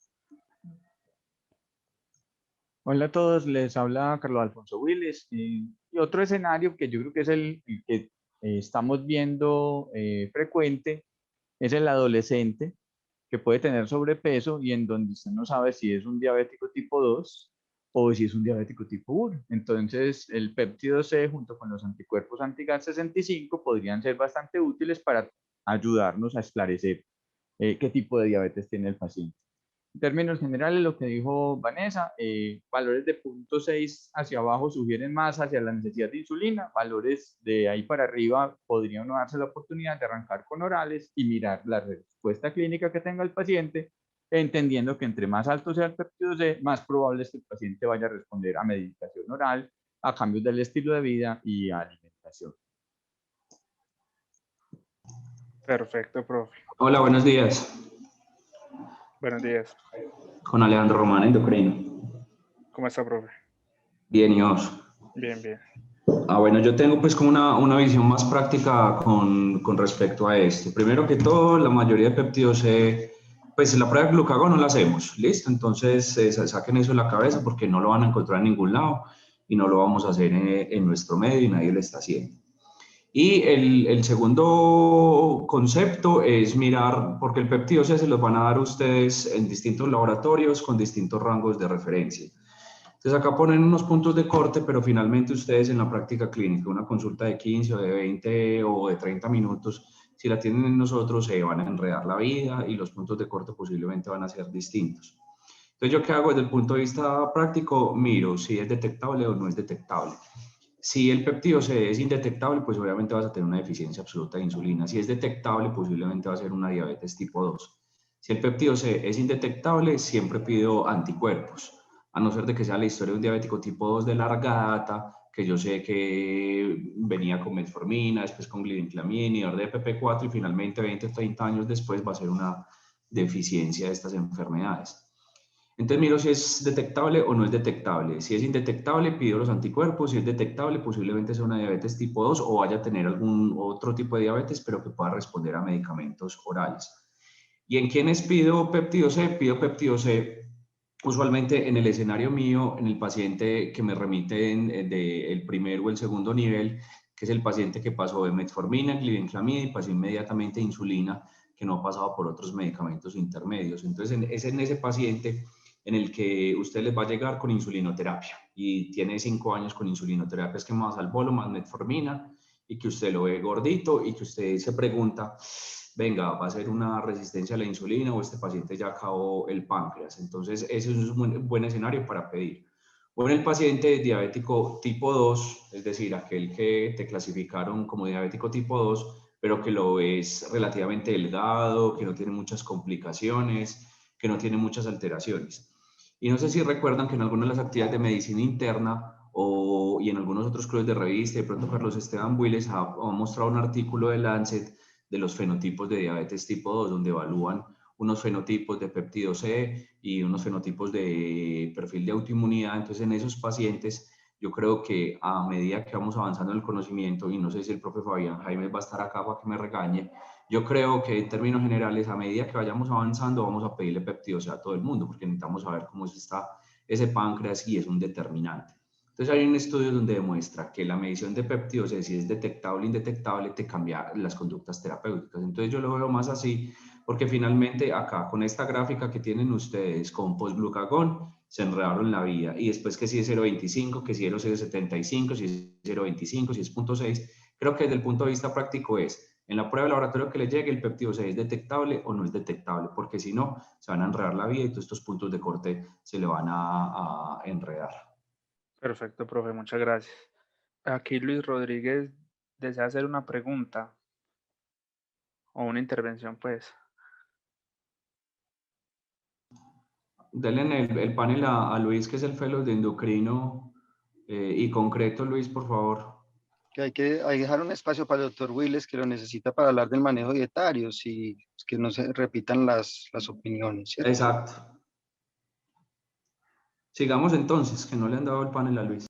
Hola a todos, les habla Carlos Alfonso Willis. Y otro escenario que yo creo que es el que estamos viendo frecuente es el adolescente que puede tener sobrepeso y en donde usted no sabe si es un diabético tipo 2 o si es un diabético tipo 1. Entonces, el péptido C junto con los anticuerpos anti-GAT65 podrían ser bastante útiles para ayudarnos a esclarecer qué tipo de diabetes tiene el paciente. En términos generales, lo que dijo Vanessa, valores de 0.6 hacia abajo sugieren más hacia la necesidad de insulina, valores de ahí para arriba podría uno darse la oportunidad de arrancar con orales y mirar la respuesta clínica que tenga el paciente, entendiendo que entre más alto sea el péptido C, más probable es que el paciente vaya a responder a medicación oral, a cambios del estilo de vida y a alimentación. Perfecto, profe. Hola, buenos días. Buenos días. Con Alejandro Román, endocrino. ¿Cómo está, profe? Bien, ¿y vos? Bien, bien. Bueno, yo tengo pues como una visión más práctica con respecto a esto. Primero que todo, la mayoría de péptidos C, pues la prueba de glucagón no la hacemos, ¿listo? Entonces saquen eso de la cabeza porque no lo van a encontrar en ningún lado. y no lo vamos a hacer en nuestro medio y nadie lo está haciendo. Y el segundo concepto es mirar, porque el péptido C se los van a dar ustedes en distintos laboratorios con distintos rangos de referencia. Entonces acá ponen unos puntos de corte, pero finalmente ustedes en la práctica clínica, una consulta de 15 o de 20 o de 30 minutos, si la tienen en nosotros, se van a enredar la vida y los puntos de corte posiblemente van a ser distintos. Entonces, ¿yo qué hago desde el punto de vista práctico? Miro si es detectable o no es detectable. Si el péptido C es indetectable, pues obviamente vas a tener una deficiencia absoluta de insulina. Si es detectable, posiblemente va a ser una diabetes tipo 2. Si el péptido C es indetectable, siempre pido anticuerpos, a no ser de que sea la historia de un diabético tipo 2 de larga data, que yo sé que venía con metformina, después con glibenclamida, inhibidor de PP4 y finalmente 20 o 30 años después va a ser una deficiencia de estas enfermedades. Entonces miro si es detectable o no es detectable. Si es indetectable, pido los anticuerpos. Si es detectable, posiblemente sea una diabetes tipo 2 o vaya a tener algún otro tipo de diabetes, pero que pueda responder a medicamentos orales. ¿Y en quiénes pido péptido C? Pido péptido C usualmente en el escenario mío, en el paciente que me remiten del primer o el segundo nivel, que es el paciente que pasó de metformina, glibenclamida y pasó inmediatamente a insulina, que no ha pasado por otros medicamentos intermedios. Entonces, es en ese paciente en el que usted les va a llegar con insulinoterapia y tiene 5 años con insulinoterapia esquemadas al bolo más metformina y que usted lo ve gordito y que usted se pregunta, venga, va a ser una resistencia a la insulina o este paciente ya acabó el páncreas. Entonces, ese es un buen escenario para pedir. O en el paciente diabético tipo 2, es decir, aquel que te clasificaron como diabético tipo 2, pero que lo ves relativamente delgado, que no tiene muchas complicaciones, que no tiene muchas alteraciones. Y no sé si recuerdan que en algunas de las actividades de medicina interna y en algunos otros clubes de revista, de pronto Carlos Esteban Willes ha mostrado un artículo de Lancet de los fenotipos de diabetes tipo 2, donde evalúan unos fenotipos de péptido C y unos fenotipos de perfil de autoinmunidad. Entonces, en esos pacientes, yo creo que a medida que vamos avanzando en el conocimiento, y no sé si el profe Fabián Jaime va a estar acá para que me regañe, yo creo que en términos generales, a medida que vayamos avanzando, vamos a pedirle péptido C a todo el mundo, porque necesitamos saber cómo está ese páncreas y es un determinante. Entonces hay un estudio donde demuestra que la medición de péptido C, si es detectable o indetectable, te cambia las conductas terapéuticas. Entonces yo lo veo más así, porque finalmente acá con esta gráfica que tienen ustedes con postglucagón, se enredaron la vida. Y después que si es 0.25, que si es 0.75, si es 0.25, si es 0.6, creo que desde el punto de vista práctico es, en la prueba de laboratorio que le llegue, el péptido C es detectable o no es detectable, porque si no, se van a enredar la vida y todos estos puntos de corte se le van a enredar. Perfecto, profe, muchas gracias. Aquí Luis Rodríguez desea hacer una pregunta o una intervención, pues. Denle el panel a Luis, que es el fellow de endocrino y concreto, Luis, por favor. Que hay que dejar un espacio para el doctor Willes, que lo necesita para hablar del manejo dietario, y que no se repitan las opiniones, ¿cierto? Exacto. Sigamos entonces, que no le han dado el panel a Luis.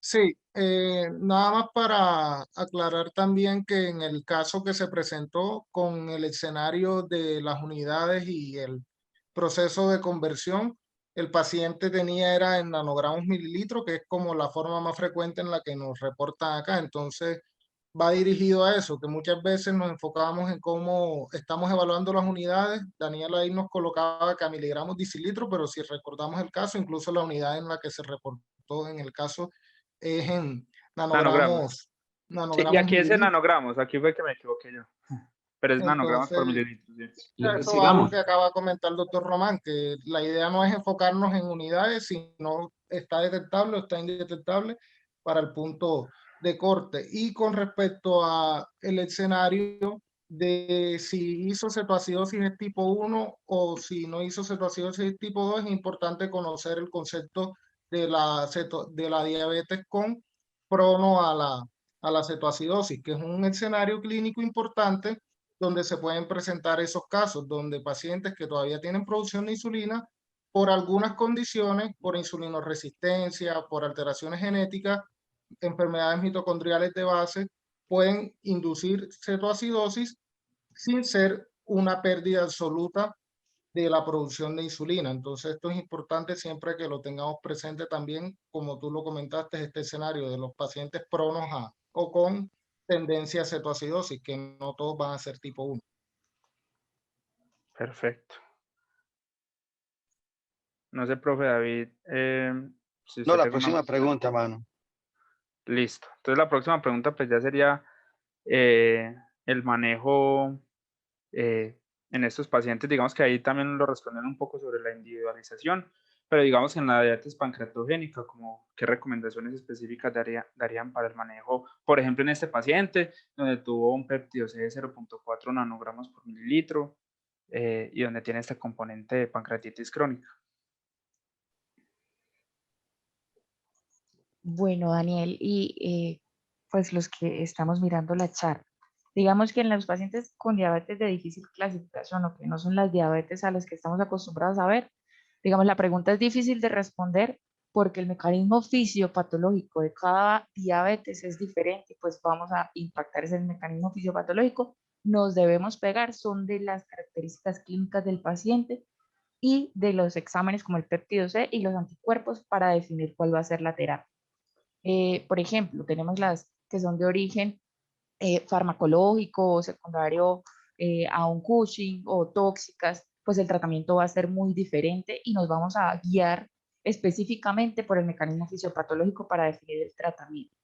Sí, nada más para aclarar también que en el caso que se presentó con el escenario de las unidades y el proceso de conversión, el paciente era en nanogramos mililitros, que es como la forma más frecuente en la que nos reportan acá. Entonces, va dirigido a eso, que muchas veces nos enfocamos en cómo estamos evaluando las unidades. Daniel ahí nos colocaba que a miligramos decilitro, pero si recordamos el caso, incluso la unidad en la que se reportó en el caso es en Nanogramos. Sí, y aquí es en mililitros. nanogramos, aquí fue que me equivoqué yo. Pero es nanogramos por Entonces, mililitro. Sí. eso va a lo Sigamos. que acaba de comentar el doctor Román, que la idea no es enfocarnos en unidades, sino está detectable o está indetectable para el punto de corte. Y con respecto a el escenario de si hizo cetoacidosis de tipo 1 o si no hizo cetoacidosis de tipo 2, es importante conocer el concepto de la diabetes con prono a la cetoacidosis, que es un escenario clínico importante donde se pueden presentar esos casos, donde pacientes que todavía tienen producción de insulina, por algunas condiciones, por insulinoresistencia, por alteraciones genéticas, enfermedades mitocondriales de base, pueden inducir cetoacidosis sin ser una pérdida absoluta de la producción de insulina. Entonces esto es importante siempre que lo tengamos presente también, como tú lo comentaste, este escenario de los pacientes pronos a o con tendencia a cetoacidosis, que no todos van a ser tipo 1. Perfecto. No sé, profe David, si No, usted la tenga una... próxima pregunta, mano. Listo. Entonces la próxima pregunta pues ya sería el manejo en estos pacientes. Digamos que ahí también lo responden un poco sobre la individualización, pero digamos que en la diabetes pancreatogénica, como qué recomendaciones específicas darían para el manejo, por ejemplo, en este paciente, donde tuvo un péptido C de 0.4 nanogramos por mililitro y donde tiene este componente de pancreatitis crónica. Bueno, Daniel, pues los que estamos mirando la charla, digamos que en los pacientes con diabetes de difícil clasificación o que no son las diabetes a las que estamos acostumbrados a ver, digamos, la pregunta es difícil de responder porque el mecanismo fisiopatológico de cada diabetes es diferente y pues vamos a impactar ese mecanismo fisiopatológico. Nos debemos pegar, son de las características clínicas del paciente y de los exámenes como el péptido C y los anticuerpos para definir cuál va a ser la terapia. Por ejemplo, tenemos las que son de origen farmacológico o secundario a un Cushing o tóxicas, pues el tratamiento va a ser muy diferente y nos vamos a guiar específicamente por el mecanismo fisiopatológico para definir el tratamiento.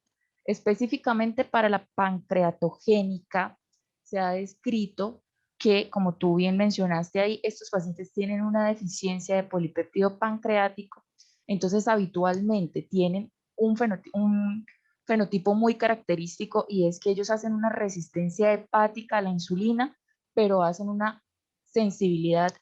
Específicamente para la pancreatogénica, se ha descrito que, como tú bien mencionaste ahí, estos pacientes tienen una deficiencia de polipéptido pancreático, entonces habitualmente tienen un fenotipo muy característico y es que ellos hacen una resistencia hepática a la insulina, pero hacen una sensibilidad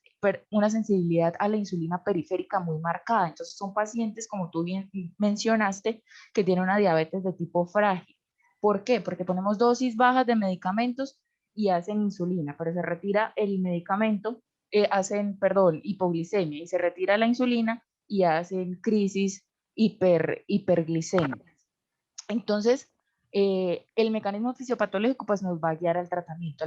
a la insulina periférica muy marcada. Entonces son pacientes, como tú bien mencionaste, que tienen una diabetes de tipo frágil. ¿Por qué? Porque ponemos dosis bajas de medicamentos y hacen insulina, pero se retira el medicamento, hipoglicemia, y se retira la insulina y hacen crisis hiperglicémicas. Entonces, el mecanismo fisiopatológico pues nos va a guiar al tratamiento.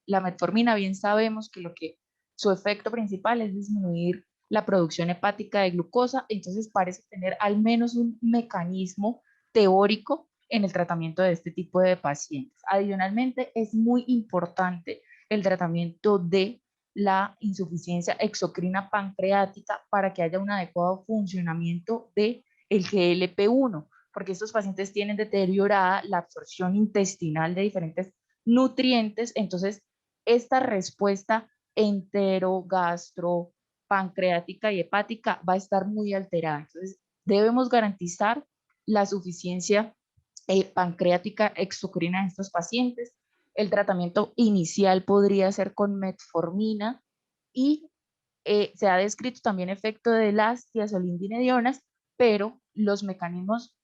La metformina, bien sabemos que su efecto principal es disminuir la producción hepática de glucosa, entonces parece tener al menos un mecanismo teórico en el tratamiento de este tipo de pacientes. Adicionalmente, es muy importante el tratamiento de la insuficiencia exocrina pancreática para que haya un adecuado funcionamiento del GLP-1, porque estos pacientes tienen deteriorada la absorción intestinal de diferentes nutrientes, entonces esta respuesta entero-gastro, pancreática y hepática va a estar muy alterada. Entonces debemos garantizar la suficiencia pancreática exocrina en estos pacientes. El tratamiento inicial podría ser con metformina y se ha descrito también efecto de las tiazolindinedionas, pero los mecanismos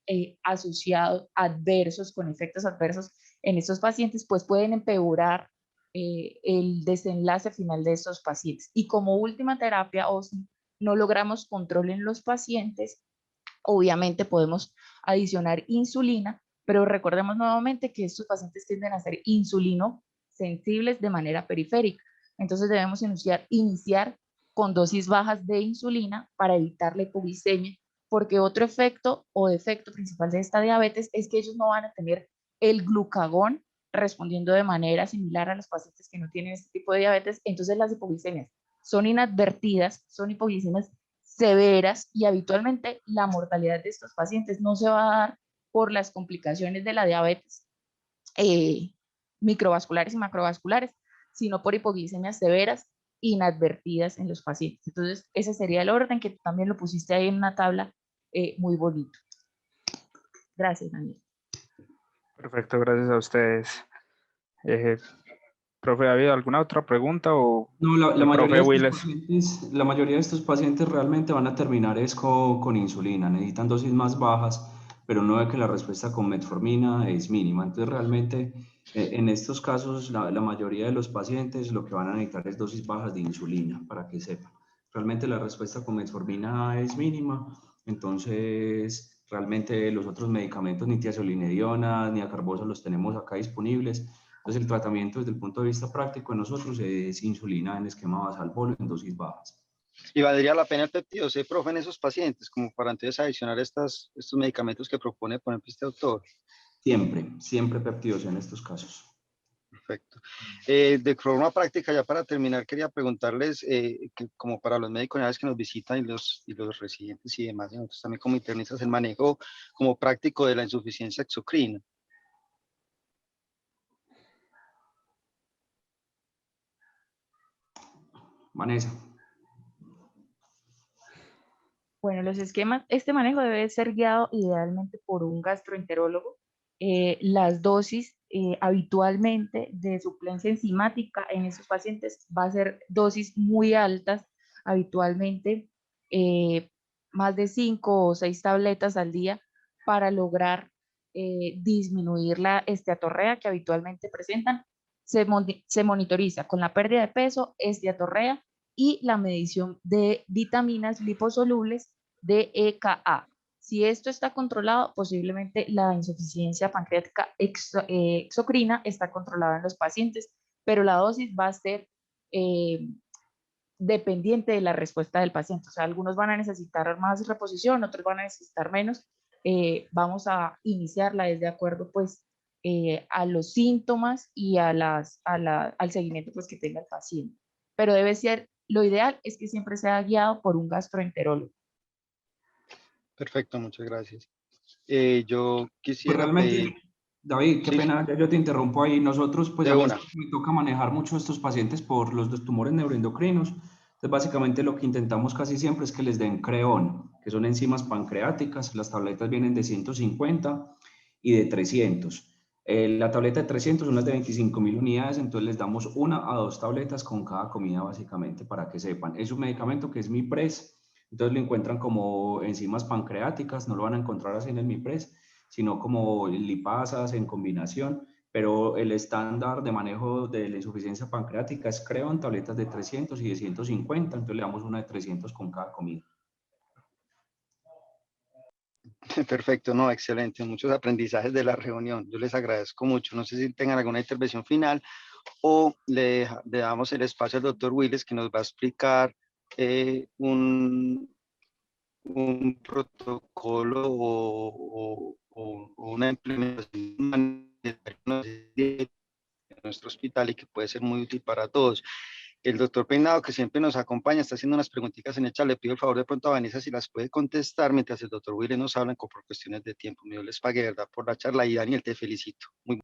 asociados adversos, con efectos adversos en estos pacientes, pues pueden empeorar el desenlace final de estos pacientes. Y como última terapia, o si no logramos control en los pacientes, obviamente podemos adicionar insulina, pero recordemos nuevamente que estos pacientes tienden a ser insulino sensibles de manera periférica. Entonces debemos iniciar con dosis bajas de insulina para evitar la hipoglicemia, porque otro efecto o defecto principal de esta diabetes es que ellos no van a tener el glucagón respondiendo de manera similar a los pacientes que no tienen este tipo de diabetes. Entonces las hipoglicemias son inadvertidas, son hipoglicemias severas y habitualmente la mortalidad de estos pacientes no se va a dar por las complicaciones de la diabetes microvasculares y macrovasculares, sino por hipoglicemias severas inadvertidas en los pacientes. Entonces, ese sería el orden que tú también lo pusiste ahí en una tabla muy bonito. Gracias, Daniel. Perfecto, gracias a ustedes. Profe David, ¿alguna otra pregunta o No, el profe Willes? la mayoría de estos pacientes realmente van a terminar es con insulina, necesitan dosis más bajas, pero no es que la respuesta con metformina es mínima. Entonces realmente en estos casos la mayoría de los pacientes lo que van a necesitar es dosis bajas de insulina, para que sepan. Realmente la respuesta con metformina es mínima, entonces realmente los otros medicamentos, ni tiazolinediona ni acarbose, los tenemos acá disponibles Entonces el tratamiento desde el punto de vista práctico de nosotros es insulina en esquema basal bolo en dosis bajas. ¿Y valdría la pena el peptido C, profe, en esos pacientes, como para entonces adicionar estos medicamentos que propone, por ejemplo, este autor? Siempre peptido C en estos casos. Perfecto. De forma práctica, ya para terminar, quería preguntarles, que como para los médicos que nos visitan y los residentes y demás, y nosotros también como internistas, el manejo como práctico de la insuficiencia exocrina. Vanessa. Bueno, los esquemas, este manejo debe ser guiado idealmente por un gastroenterólogo. Las dosis habitualmente de suplencia enzimática en estos pacientes va a ser dosis muy altas, habitualmente más de 5 o 6 tabletas al día para lograr disminuir la esteatorrea que habitualmente presentan. Se monitoriza con la pérdida de peso, esteatorrea y la medición de vitaminas liposolubles de EKA. Si esto está controlado, posiblemente la insuficiencia pancreática exocrina está controlada en los pacientes, pero la dosis va a ser dependiente de la respuesta del paciente. O sea, algunos van a necesitar más reposición, otros van a necesitar menos. Vamos a iniciarla desde acuerdo pues a los síntomas y al seguimiento pues, que tenga el paciente. Pero debe ser, lo ideal es que siempre sea guiado por un gastroenterólogo. Perfecto, muchas gracias. Yo Pues quisiera realmente, pedir... David, qué Sí, pena, yo te interrumpo ahí. Nosotros, pues de a mí una. me toca manejar mucho estos pacientes por los tumores neuroendocrinos. Entonces, básicamente lo que intentamos casi siempre es que les den creón, que son enzimas pancreáticas. Las tabletas vienen de 150 y de 300. La tableta de 300 son las de 25.000 unidades, entonces les damos 1 a 2 tabletas con cada comida, básicamente, para que sepan. Es un medicamento que es Mipres, entonces lo encuentran como enzimas pancreáticas, no lo van a encontrar así en el Mipres, sino como lipasas en combinación, pero el estándar de manejo de la insuficiencia pancreática es creón, tabletas de 300 y de 150, entonces le damos una de 300 con cada comida. Perfecto, no, excelente. Muchos aprendizajes de la reunión. Yo les agradezco mucho. No sé si tengan alguna intervención final o le damos el espacio al doctor Willis, que nos va a explicar un protocolo o una implementación en nuestro hospital y que puede ser muy útil para todos. El doctor Peinado, que siempre nos acompaña, está haciendo unas preguntitas en el chat. Le pido el favor de pronto a Vanessa si las puede contestar mientras el doctor Willis nos habla por cuestiones de tiempo. Yo les pague, ¿verdad?, por la charla. Y Daniel, te felicito. Muy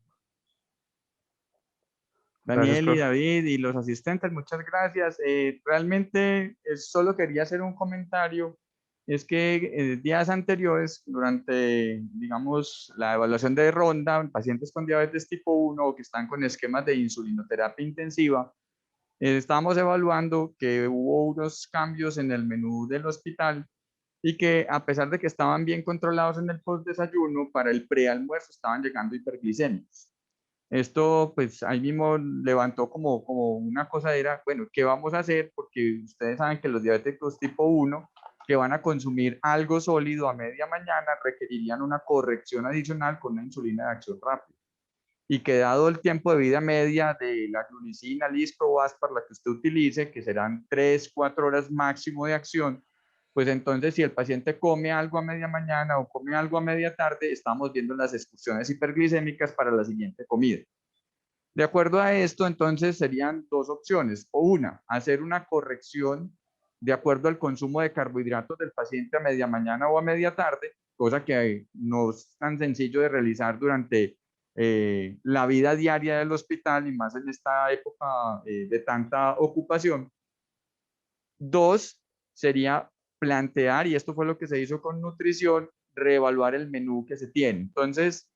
Gracias, Daniel y profe. David y los asistentes, muchas gracias. Realmente solo quería hacer un comentario. Es que días anteriores, durante, digamos, la evaluación de ronda en pacientes con diabetes tipo 1 o que están con esquemas de insulinoterapia intensiva, estábamos evaluando que hubo unos cambios en el menú del hospital y que a pesar de que estaban bien controlados en el postdesayuno, para el prealmuerzo estaban llegando hiperglicémicos. Esto, pues, ahí mismo levantó como una cosa, era, bueno, ¿qué vamos a hacer? Porque ustedes saben que los diabéticos tipo 1, que van a consumir algo sólido a media mañana, requerirían una corrección adicional con una insulina de acción rápida. Y que dado el tiempo de vida media de la glunicina, Lispro-Aspar, la que usted utilice, que serán 3, 4 horas máximo de acción, pues entonces si el paciente come algo a media mañana o come algo a media tarde, estamos viendo las excursiones hiperglicémicas para la siguiente comida. De acuerdo a esto, entonces serían dos opciones. O una, hacer una corrección de acuerdo al consumo de carbohidratos del paciente a media mañana o a media tarde, cosa que no es tan sencillo de realizar durante la vida diaria del hospital y más en esta época de tanta ocupación. Dos, sería plantear, y esto fue lo que se hizo con nutrición, reevaluar el menú que se tiene. Entonces,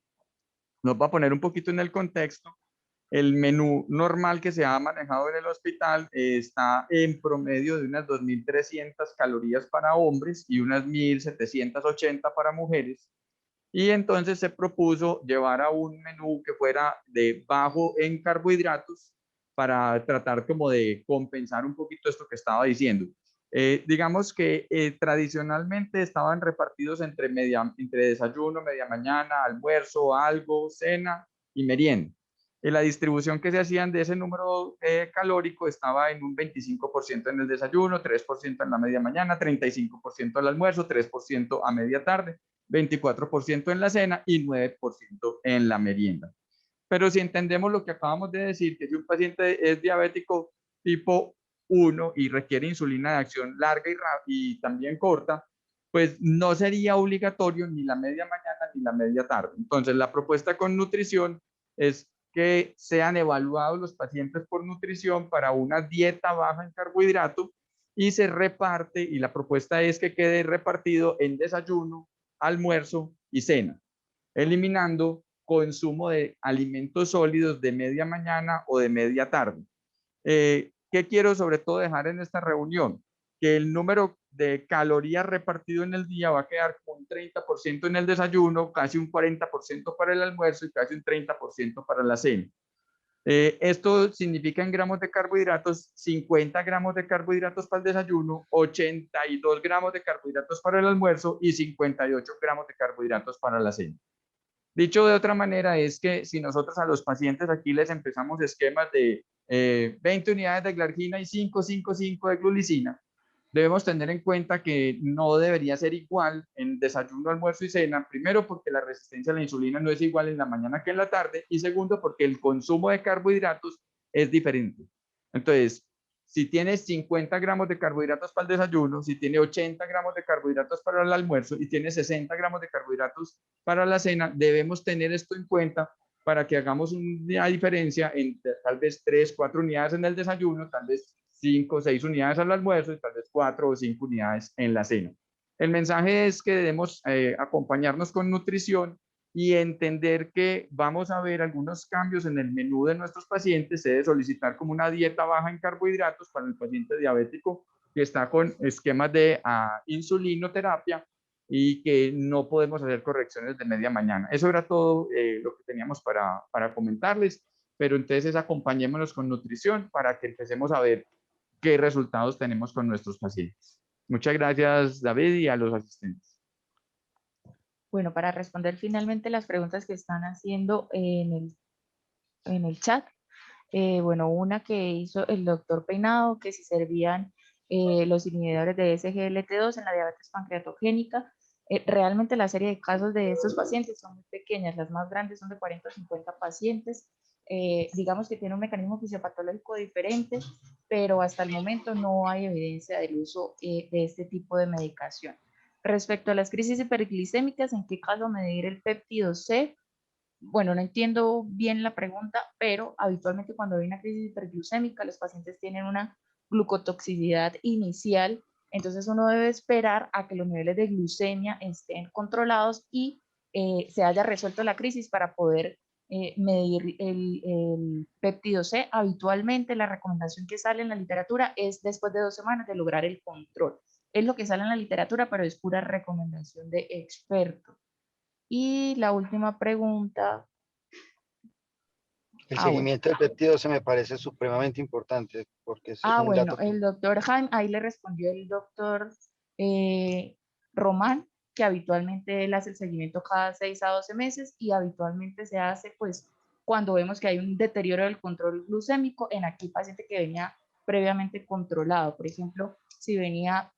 nos va a poner un poquito en el contexto. El menú normal que se ha manejado en el hospital está en promedio de unas 2.300 calorías para hombres y unas 1.780 para mujeres. Y entonces se propuso llevar a un menú que fuera de bajo en carbohidratos para tratar como de compensar un poquito esto que estaba diciendo. Digamos que tradicionalmente estaban repartidos entre desayuno, media mañana, almuerzo, algo, cena y merienda. la distribución que se hacían de ese número calórico estaba en un 25% en el desayuno, 3% en la media mañana, 35% al almuerzo, 3% a media tarde, 24% en la cena y 9% en la merienda. Pero si entendemos lo que acabamos de decir, que si un paciente es diabético tipo 1 y requiere insulina de acción larga y también corta, pues no sería obligatorio ni la media mañana ni la media tarde. Entonces, la propuesta con nutrición es que sean evaluados los pacientes por nutrición para una dieta baja en carbohidrato y se reparte, y la propuesta es que quede repartido en desayuno, almuerzo y cena, eliminando consumo de alimentos sólidos de media mañana o de media tarde. ¿Qué quiero sobre todo dejar en esta reunión? Que el número de calorías repartido en el día va a quedar con un 30% en el desayuno, casi un 40% para el almuerzo y casi un 30% para la cena. Esto significa en gramos de carbohidratos, 50 gramos de carbohidratos para el desayuno, 82 gramos de carbohidratos para el almuerzo y 58 gramos de carbohidratos para la cena. Dicho de otra manera, es que si nosotros a los pacientes aquí les empezamos esquemas de 20 unidades de glargina y 5 de glulicina, debemos tener en cuenta que no debería ser igual en desayuno, almuerzo y cena. Primero, porque la resistencia a la insulina no es igual en la mañana que en la tarde. Y segundo, porque el consumo de carbohidratos es diferente. Entonces, si tienes 50 gramos de carbohidratos para el desayuno, si tiene 80 gramos de carbohidratos para el almuerzo y tiene 60 gramos de carbohidratos para la cena, debemos tener esto en cuenta para que hagamos una diferencia entre tal vez 3, 4 unidades en el desayuno, tal vez 5 o 6 unidades al almuerzo y tal vez 4 o 5 unidades en la cena. El mensaje es que debemos acompañarnos con nutrición y entender que vamos a ver algunos cambios en el menú de nuestros pacientes. Se debe solicitar como una dieta baja en carbohidratos para el paciente diabético que está con esquemas de insulinoterapia y que no podemos hacer correcciones de media mañana. Eso era todo lo que teníamos para comentarles, pero entonces acompañémonos con nutrición para que empecemos a ver qué resultados tenemos con nuestros pacientes. Muchas gracias, David, y a los asistentes. Bueno, para responder finalmente las preguntas que están haciendo en el chat, bueno, una que hizo el doctor Peinado, que si servían los inhibidores de SGLT2 en la diabetes pancreatogénica. Realmente la serie de casos de estos pacientes son muy pequeñas, las más grandes son de 40 o 50 pacientes. Digamos que tiene un mecanismo fisiopatológico diferente, pero hasta el momento no hay evidencia del uso de este tipo de medicación. Respecto a las crisis hiperglicémicas, ¿en qué caso medir el péptido C? Bueno, no entiendo bien la pregunta, pero habitualmente cuando hay una crisis hiperglucémica, los pacientes tienen una glucotoxicidad inicial, entonces uno debe esperar a que los niveles de glucemia estén controlados y se haya resuelto la crisis para poder medir el péptido C. Habitualmente la recomendación que sale en la literatura es después de 2 semanas de lograr el control. Es lo que sale en la literatura, pero es pura recomendación de expertos. Y la última pregunta. El seguimiento del péptido se me parece supremamente importante porque es un Bueno, dato. el doctor Jaime, ahí le respondió el doctor Román, que habitualmente él hace el seguimiento cada 6 a 12 meses y habitualmente se hace pues cuando vemos que hay un deterioro del control glucémico en aquel paciente que venía previamente controlado. Por ejemplo, si venía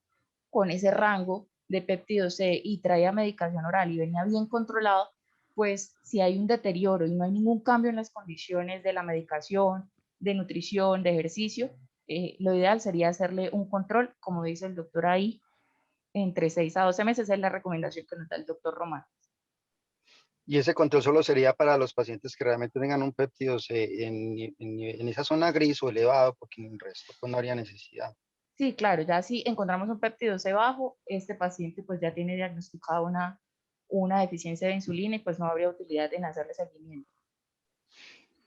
con ese rango de péptido C y traía medicación oral y venía bien controlado, pues si hay un deterioro y no hay ningún cambio en las condiciones de la medicación, de nutrición, de ejercicio, lo ideal sería hacerle un control, como dice el doctor ahí, entre 6 a 12 meses, es la recomendación que nos da el doctor Román. Y ese control solo sería para los pacientes que realmente tengan un péptido C en esa zona gris o elevado, porque en el resto pues no habría necesidad. Sí, claro, ya si encontramos un péptido C bajo, este paciente pues ya tiene diagnosticada una deficiencia de insulina y pues no habría utilidad en hacerle seguimiento.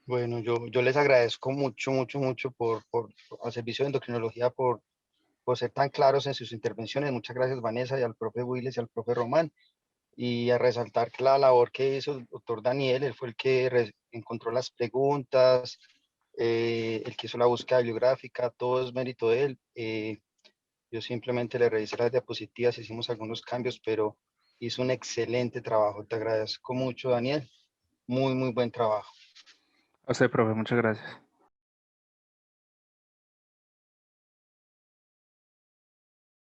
Bueno, yo les agradezco mucho al servicio de endocrinología por ser tan claros en sus intervenciones. Muchas gracias, Vanessa, y al profe Willis y al profe Román. Y a resaltar que la labor que hizo el doctor Daniel, él fue el que encontró las preguntas, el que hizo la búsqueda bibliográfica, todo es mérito de él. Yo simplemente le revisé las diapositivas, hicimos algunos cambios, pero hizo un excelente trabajo. Te agradezco mucho, Daniel. Muy buen trabajo. A usted, profe, muchas gracias.